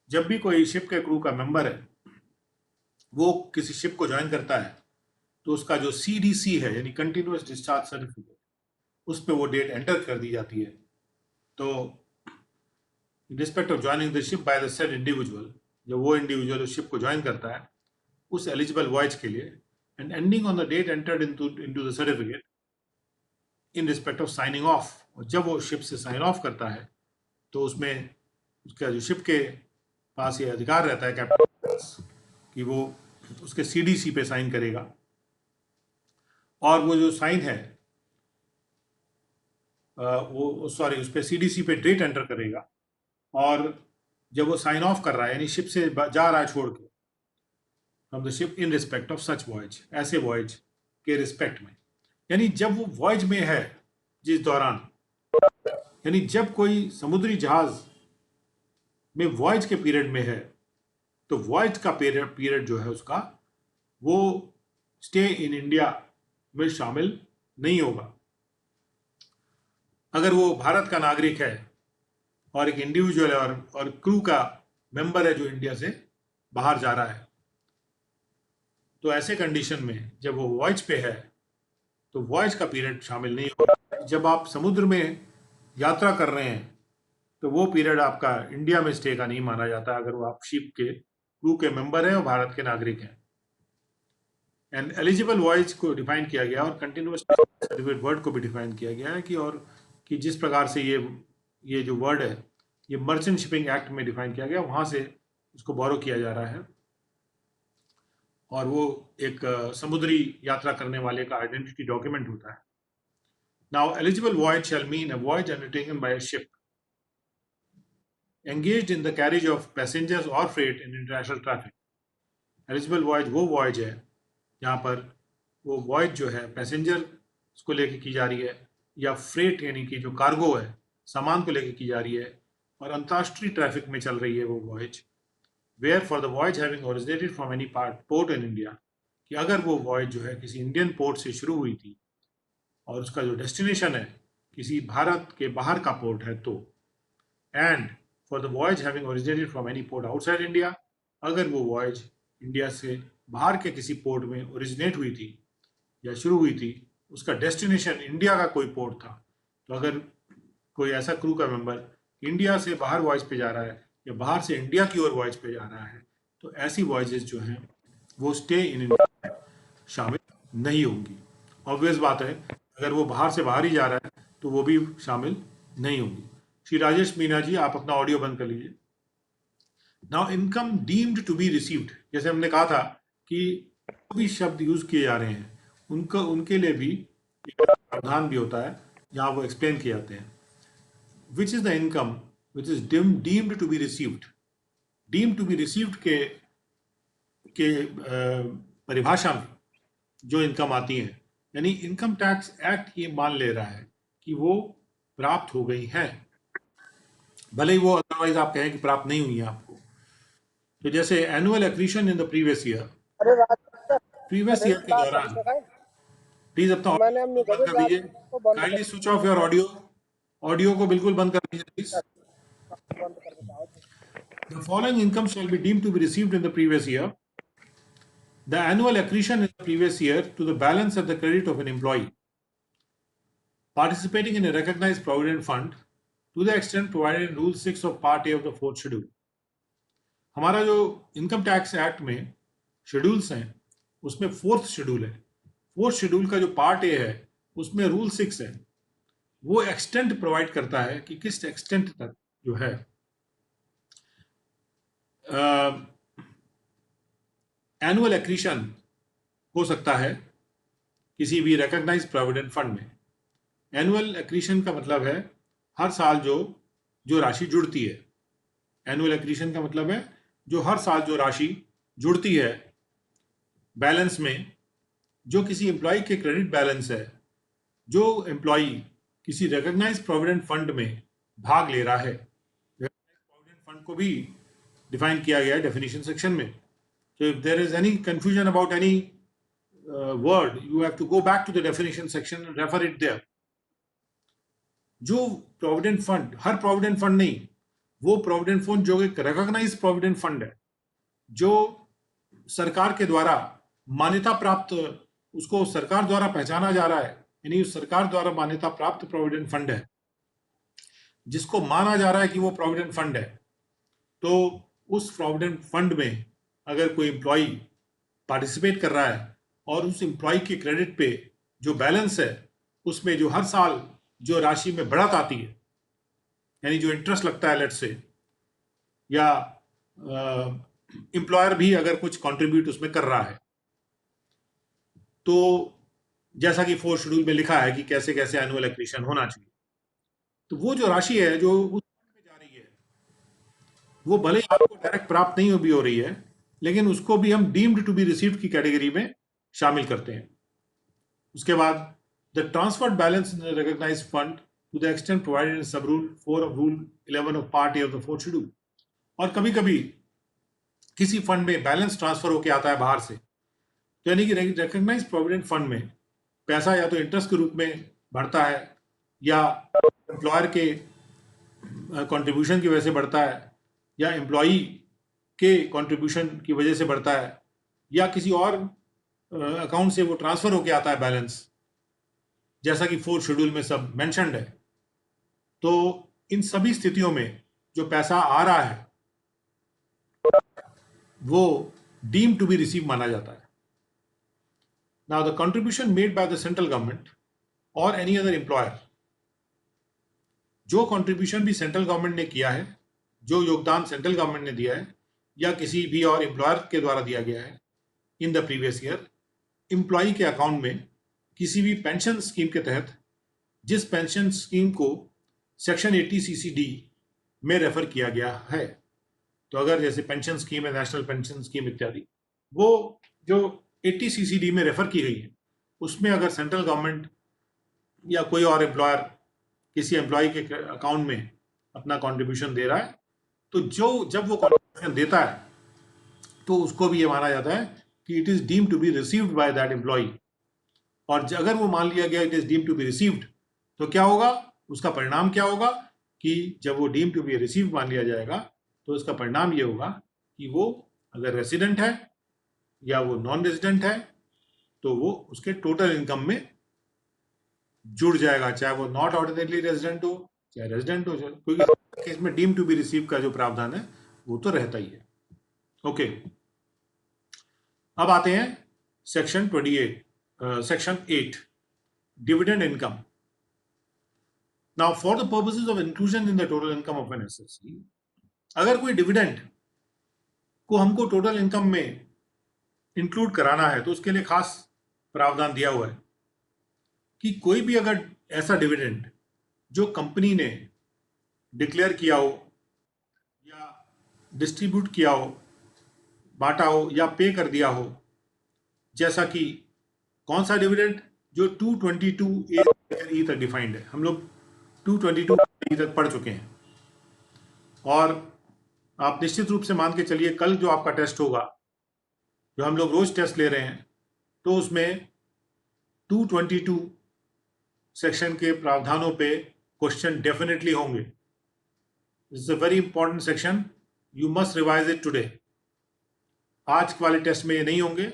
जब भी कोई शिप के क्रू का मेंबर है वो किसी शिप को ज्वाइन करता है तो उसका जो CDC है यानी कंटिन्यूअस डिस्चार्ज सर्टिफिकेट, उस पर वो डेट एंटर कर दी जाती है। तो इन respect of joining the ship by the said individual, जब वो इंडिविजुअल उस शिप को ज्वाइन करता है उस एलिजिबल वॉयज के लिए, and ending on the date entered into the certificate in respect of signing off, और जब वो शिप से साइन ऑफ करता है तो उसमें उसका जो शिप के पास ये अधिकार रहता है कैप्टन कि वो उसके CDC पे साइन करेगा, और वो जो साइन है उस पे CDC पे डेट एंटर करेगा, और जब वो साइन ऑफ कर रहा है यानी शिप से जा रहा है छोड़ के, from the ship in respect of such voyage, ऐसे वॉयज के रिस्पेक्ट में, यानी जब वो वॉयज में है जिस दौरान, यानी जब कोई समुद्री जहाज में वॉयज के पीरियड में है तो वॉयज का पीरियड जो है उसका वो स्टे इन इंडिया में शामिल नहीं होगा। अगर वो भारत का नागरिक है और एक इंडिविजुअल है और क्रू का मेंबर है जो इंडिया से बाहर जा रहा है, तो ऐसे कंडीशन में जब वो वॉयज पे है तो वॉयज का पीरियड शामिल नहीं होगा। जब आप समुद्र में यात्रा कर रहे हैं तो वो पीरियड आपका इंडिया में स्टे का नहीं माना जाता अगर वो आप शिप के क्रू के मेंबर हैं और भारत के नागरिक हैं। एंड एलिजिबल वॉयज को डिफाइन किया गया और कंटिन्यूअस सर्टिफिकेट वर्ड को भी डिफाइन किया गया है कि जिस प्रकार से ये जो वर्ड है ये मर्चेंट शिपिंग एक्ट में डिफाइन किया गया, वहां से इसको बोरो किया जा रहा है, और वो एक समुद्री यात्रा करने वाले का आइडेंटिटी डॉक्यूमेंट होता है। Now eligible voyage shall mean a voyage undertaken by a ship engaged in the carriage of passengers or freight in international traffic. Eligible voyage वो वॉयज है जहाँ पर वो वॉयज जो है पैसेंजर को लेके की जा रही है या फ्रेट यानी कि जो कार्गो है सामान को लेके की जा रही है और अंतर्राष्ट्रीय ट्रैफिक में चल रही है वो voyage, where for the voyage having originated from any port in India, कि अगर वो वॉयज जो है किसी इंडियन पोर्ट से शुरू हुई थी और उसका जो डेस्टिनेशन है किसी भारत के बाहर का पोर्ट है तो, and for the voyage having originated from any port outside India, अगर वो वॉयज इंडिया से बाहर के किसी पोर्ट में ओरिजिनेट हुई थी या शुरू हुई थी, उसका डेस्टिनेशन इंडिया का कोई पोर्ट था, तो अगर कोई ऐसा क्रू का मेंबर इंडिया से बाहर वॉयज पे जा रहा है या बाहर से इंडिया की ओर वॉयज पे जा रहा है तो ऐसी वॉयजेस जो हैं वो स्टे इन इंडिया शामिल नहीं होंगी। ऑब्वियस बात है अगर वो बाहर से बाहर ही जा रहा है तो वो भी शामिल नहीं होंगी। श्री राजेश मीना जी, आप अपना ऑडियो बंद कर लीजिए। Now income deemed to be received, जैसे हमने कहा था कि जो भी शब्द यूज किए जा रहे हैं उनके लिए भी एक प्रावधान भी होता है जहाँ वो एक्सप्लेन किए जाते हैं. Which is the income which is deemed to be received. Deemed to be received के परिभाषा में जो इनकम आती है, यानी इनकम टैक्स एक्ट ये मान ले रहा है कि वो प्राप्त हो गई है, भले ही वो अदरवाइज आप कहें कि प्राप्त नहीं हुई है आपको. तो जैसे annual accretion in the previous year के दौरान, प्लीज अपना ऑडियो बंद कर दीजिए. Kindly switch off your audio. Audio को बिल्कुल बंद कर दीजिए please. The following income shall be deemed to be received in the previous year. The annual accretion in the previous year to the balance at the credit of an employee participating in a recognized provident fund to the extent provided in Rule 6 of Part A of the 4th Schedule. हमारा जो income tax act में schedules हैं उसमें 4th schedule है. 4th schedule का जो part A है उसमें रूल 6 है. वो एक्सटेंट प्रोवाइड करता है कि किस एक्सटेंट तक जो है एनुअल एक्रीशन हो सकता है किसी भी रिकॉग्नाइज्ड प्रोविडेंट फंड में. एनुअल एक्रीशन का मतलब है हर साल जो राशि जुड़ती है. एनुअल एक्रीशन का मतलब है जो हर साल जो राशि जुड़ती है बैलेंस में, जो किसी एम्प्लॉय के क्रेडिट बैलेंस है, जो एम्प्लॉय किसी रिकॉग्नाइज्ड प्रोविडेंट फंड में भाग ले रहा है. प्रोविडेंट फंड को भी डिफाइन किया गया है डेफिनेशन सेक्शन में. So if there is any confusion about any word, you have to go back to the definition section and refer it there. जो प्रोविडेंट फंड, हर प्रोविडेंट फंड नहीं, वो provident fund जो एक recognised provident fund है, जो सरकार के द्वारा मान्यता प्राप्त, उसको सरकार द्वारा पहचाना जा रहा है, यानी सरकार द्वारा मान्यता प्राप्त प्रोविडेंट फंड है, जिसको माना जा रहा है कि वो प्रोविडेंट फंड है. तो उस प्रोविडेंट फंड में अगर कोई एम्प्लॉय पार्टिसिपेट कर रहा है और उस एम्प्लॉय के क्रेडिट पे जो बैलेंस है उसमें जो हर साल जो राशि में बढ़त आती है, यानी जो इंटरेस्ट लगता है लेट्स से, या एम्प्लॉयर भी अगर कुछ कंट्रीब्यूट उसमें कर रहा है, तो जैसा कि 4th शेड्यूल में लिखा है कि कैसे कैसे एनुअल एक्रीशन होना चाहिए, तो वो जो राशि है जो उस फंड में जा रही है वो भले ही आपको डायरेक्ट प्राप्त नहीं भी हो रही है, लेकिन उसको भी हम डीम्ड टू बी रिसीव्ड की कैटेगरी में शामिल करते हैं. उसके बाद the transferred balance in the recognised fund to the extent provided in sub rule 4 of rule 11 of part A of the 4th schedule. और कभी कभी किसी फंड में बैलेंस ट्रांसफर होकर आता है बाहर से, तो यानी कि रिकॉग्नाइज्ड प्रोविडेंट फंड में पैसा या तो इंटरेस्ट के रूप में बढ़ता है, या एम्प्लॉयर के कंट्रीब्यूशन की वजह से बढ़ता है, या एम्प्लॉई के कंट्रीब्यूशन की वजह से बढ़ता है, या किसी और अकाउंट से वो ट्रांसफर होके आता है बैलेंस, जैसा कि 4th शेड्यूल में सब मेंशन्ड है. तो इन सभी स्थितियों में जो पैसा आ रहा है वो डीम टू बी रिसीव माना जाता है. Now the contribution made by the central government और एनी अदर एम्प्लॉयर, जो कंट्रीब्यूशन भी सेंट्रल गवर्नमेंट ने किया है, जो योगदान सेंट्रल गवर्नमेंट ने दिया है या किसी भी और एम्प्लॉयर के द्वारा दिया गया है इन द प्रीवियस ईयर, एम्प्लॉई के अकाउंट में किसी भी पेंशन स्कीम के तहत, जिस पेंशन स्कीम को सेक्शन 80 CCD में रेफर किया गया है. तो अगर जैसे पेंशन स्कीम है, नेशनल पेंशन स्कीम इत्यादि, वो जो 80 CCD में रेफर की गई है, उसमें अगर सेंट्रल गवर्नमेंट या कोई और एम्प्लॉयर किसी एम्प्लॉय के अकाउंट में अपना कंट्रीब्यूशन दे रहा है, तो जब वो कंट्रीब्यूशन देता है तो उसको भी ये माना जाता है कि it is deemed to be received by that employee. और अगर वो मान लिया गया it is deemed to be received, तो क्या होगा, उसका परिणाम क्या होगा कि जब वो डीम्ड टू बी रिसीव्ड मान लिया जाएगा तो उसका परिणाम ये होगा कि वो अगर रेसिडेंट है या वो नॉन रेजिडेंट है तो वो उसके टोटल इनकम में जुड़ जाएगा, चाहे वो नॉट ऑर्डिनरी रेजिडेंट हो चाहे रेजिडेंट हो, क्योंकि केस में डीम टू बी रिसीव का जो प्रावधान है वो तो रहता ही है. ओके, अब आते हैं section 8 dividend income. Now for the purposes of inclusion in the total income of an SSC, अगर कोई डिविडेंड को हमको टोटल इनकम में इंक्लूड कराना है तो उसके लिए खास प्रावधान दिया हुआ है कि कोई भी अगर ऐसा डिविडेंड जो कंपनी ने डिक्लेयर किया हो या डिस्ट्रीब्यूट किया हो, बांटा हो या पे कर दिया हो, जैसा कि कौन सा डिविडेंड जो 222A तक डिफाइंड है, हम लोग 222 तक पढ़ चुके हैं। और आप निश्चित रूप से मान के चलिए कल जो आपका टेस्ट होगा, जो हम लोग रोज टेस्ट ले रहे हैं, तो उसमें 222 सेक्शन के प्रावधानों पे क्वेश्चन डेफिनेटली होंगे। This is a very important section, you must revise it today. आज वाले टेस्ट में ये नहीं होंगे,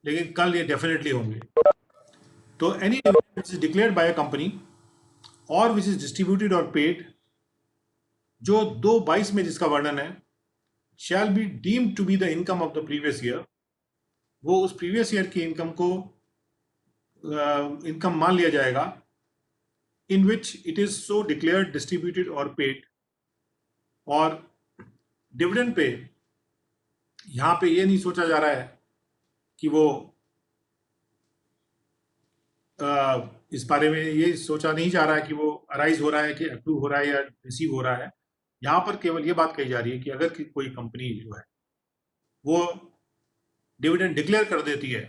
लेकिन कल ये डेफिनेटली होंगे। तो any dividend which is declared by a company और विच इज डिस्ट्रीब्यूटेड और पेड, जो 2:22 में जिसका वर्णन है, shall be deemed to be the income of the previous year, वो उस प्रीवियस ईयर की इनकम को इनकम मान लिया जाएगा, in which it is so declared, distributed और पेड। और डिविडेंड पे यहां पे ये नहीं सोचा जा रहा है कि वो इस बारे में ये सोचा नहीं जा रहा है कि वो अराइज हो रहा है कि अप्रूव हो रहा है या रिसीव हो रहा है। यहां पर केवल ये बात कही जा रही है कि अगर कोई कंपनी जो है वो डिविडेंड डिक्लेयर कर देती है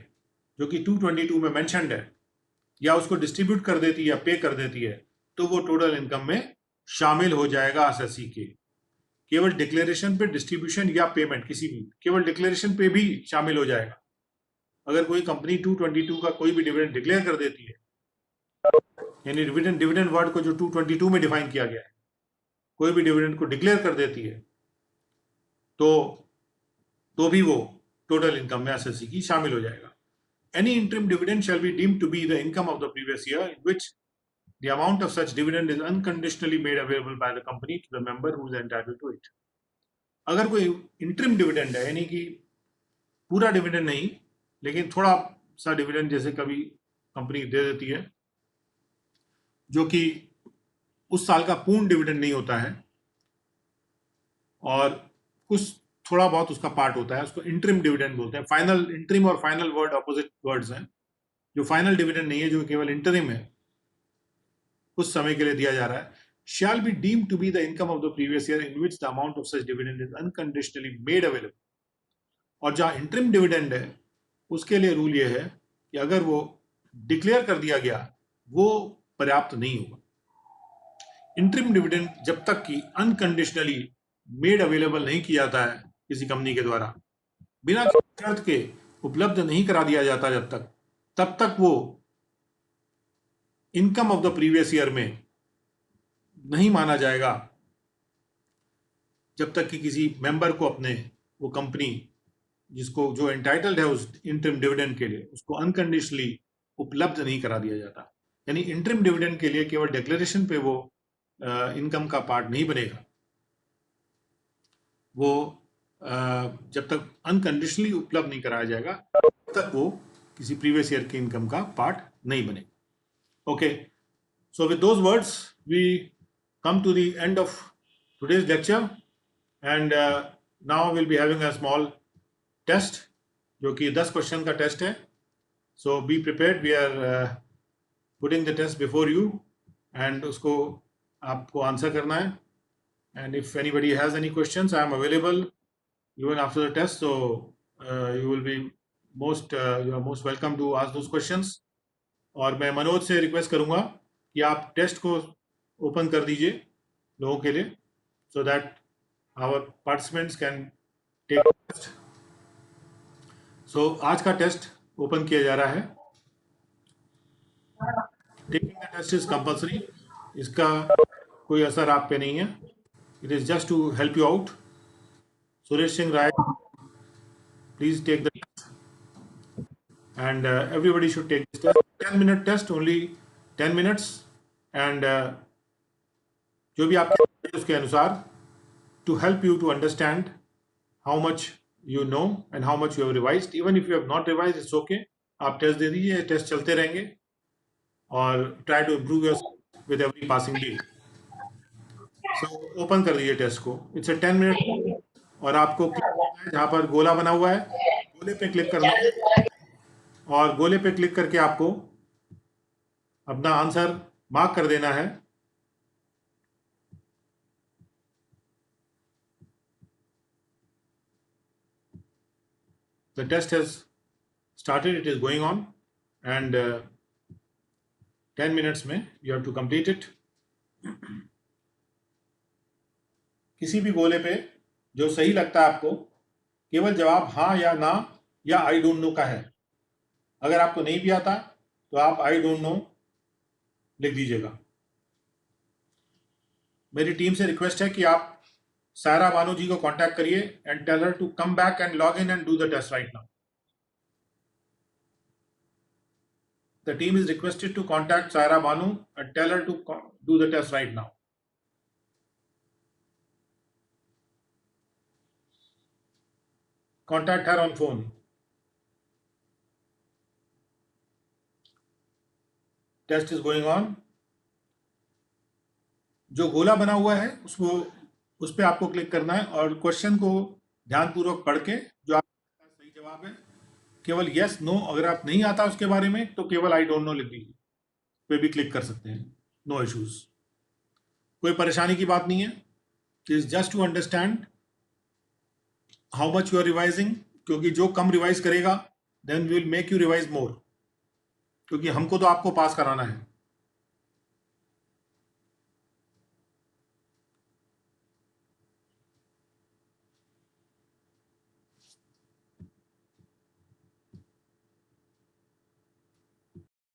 जो कि 222 में मेंशन्ड है, या उसको डिस्ट्रीब्यूट कर देती है या पे कर देती है, तो वो टोटल इनकम में शामिल हो जाएगा एसएससी के। केवल डिक्लेरेशन पे डिस्ट्रीब्यूशन या पेमेंट किसी भी, केवल डिक्लेरेशन पे भी शामिल हो जाएगा। अगर कोई कंपनी 222 का कोई भी डिविडेंड डिक्लेयर कर देती है, यानी डिविडेंड वर्ड को जो 222 में डिफाइन किया गया है, कोई भी डिविडेंड को डिक्लेयर कर देती है, तो भी वो टोटल इनकम में एसएससी की शामिल हो जाएगा। Any interim dividend shall be deemed to be the income of the previous year, in which the amount of such dividend is unconditionally made available by the company to the member who is entitled to it. अगर कोई interim dividend है, यानी कि पूरा dividend नहीं लेकिन थोड़ा सा डिविडेंड जैसे कभी कंपनी दे देती है, जो कि उस साल का पूर्ण डिविडेंड नहीं होता है और कुछ थोड़ा बहुत उसका पार्ट होता है, उसको इंटरिम डिविडेंड बोलते हैं। फाइनल, इंटरिम और फाइनल वर्ड ऑपोजिट वर्ड्स हैं। जो फाइनल डिविडेंड नहीं है, जो केवल इंटरिम है, कुछ समय के लिए दिया जा रहा है, shall be deemed to be the income of the previous year in which the amount of such dividend is unconditionally made available. और जहां इंटरिम डिविडेंड है उसके लिए रूल ये है कि अगर वो डिक्लेयर कर दिया गया, वो पर्याप्त नहीं होगा। इंटरिम डिविडेंड जब तक कि अनकंडीशनली मेड अवेलेबल नहीं किया जाता है किसी कंपनी के द्वारा, बिना शर्त के उपलब्ध नहीं करा दिया जाता जब तक, तब तक वो income of the previous year में नहीं माना जाएगा, जब तक कि किसी मेंबर को अपने, वो कंपनी जिसको जो एंटाइटल्ड है उस इंटरिम डिविडेंड के लिए, उसको अनकंडीशनली उपलब्ध नहीं करा दिया जाता। यानी इंटरिम डिविडेंड के लिए केवल डिक्लेरेशन पे वो इनकम का पार्ट नहीं बनेगा, वो जब तक अनकंडीशनली उपलब्ध नहीं कराया जाएगा तब तक वो किसी प्रीवियस ईयर के इनकम का पार्ट नहीं बनेगा। Okay, so with those words we come to the end of today's lecture, and now we'll be having a small test जो कि 10 क्वेश्चन का टेस्ट है। So be prepared, we are putting the test before you and उसको आपको answer करना है। And if anybody has any questions, I am available even after the test, so you will be you are most welcome to ask those questions। और मैं मनोज से request करूंगा कि आप टेस्ट को ओपन कर दीजिए लोगों के लिए, so that our participants can take test। So आज का टेस्ट ओपन किया जा रहा है। Taking the test is compulsory, इसका कोई असर आप पे नहीं है, it is just to help you out. Suresh Singh Rai, please take the test and everybody should take this test। 10-minute test, only 10 minutes, and जो भी आपके उसके अनुसार, to help you to understand how much you know and how much you have revised। even if you have not revised, it's okay, आप test दे दीजिए, test चलते रहेंगे और try to improve yourself with every passing day। so open कर दीजिए test को, it's a 10 minute और आपको जहां पर गोला बना हुआ है, गोले पे क्लिक करना है और गोले पे क्लिक करके आपको अपना आंसर मार्क कर देना है। The test has started, it is going on, and 10 minutes में you have to complete it. किसी भी गोले पे जो सही लगता है आपको, केवल जवाब हाँ या ना या आई डोंट नो का है। अगर आपको नहीं भी आता तो आप आई डोंट नो लिख दीजिएगा। मेरी टीम से रिक्वेस्ट है कि आप सायरा बानो जी को कांटेक्ट करिए and tell her to come back and log in and do the test right now. The team is requested to contact Saira Banu and tell her to do the test right now. Contact her on phone. Test is going on. जो गोला बना हुआ है उसको उस पर आपको click करना है और क्वेश्चन को ध्यानपूर्वक पढ़ के जो आपका सही जवाब है केवल यस नो, अगर आप नहीं आता उसके बारे में तो केवल आई डोंट नो लिख दीजिए, पे भी क्लिक कर सकते हैं, नो इश्यूज, कोई परेशानी की बात नहीं है। Is just to understand how much you are revising, क्योंकि जो कम रिवाइज करेगा then we will make you revise more, क्योंकि हमको तो आपको पास कराना है।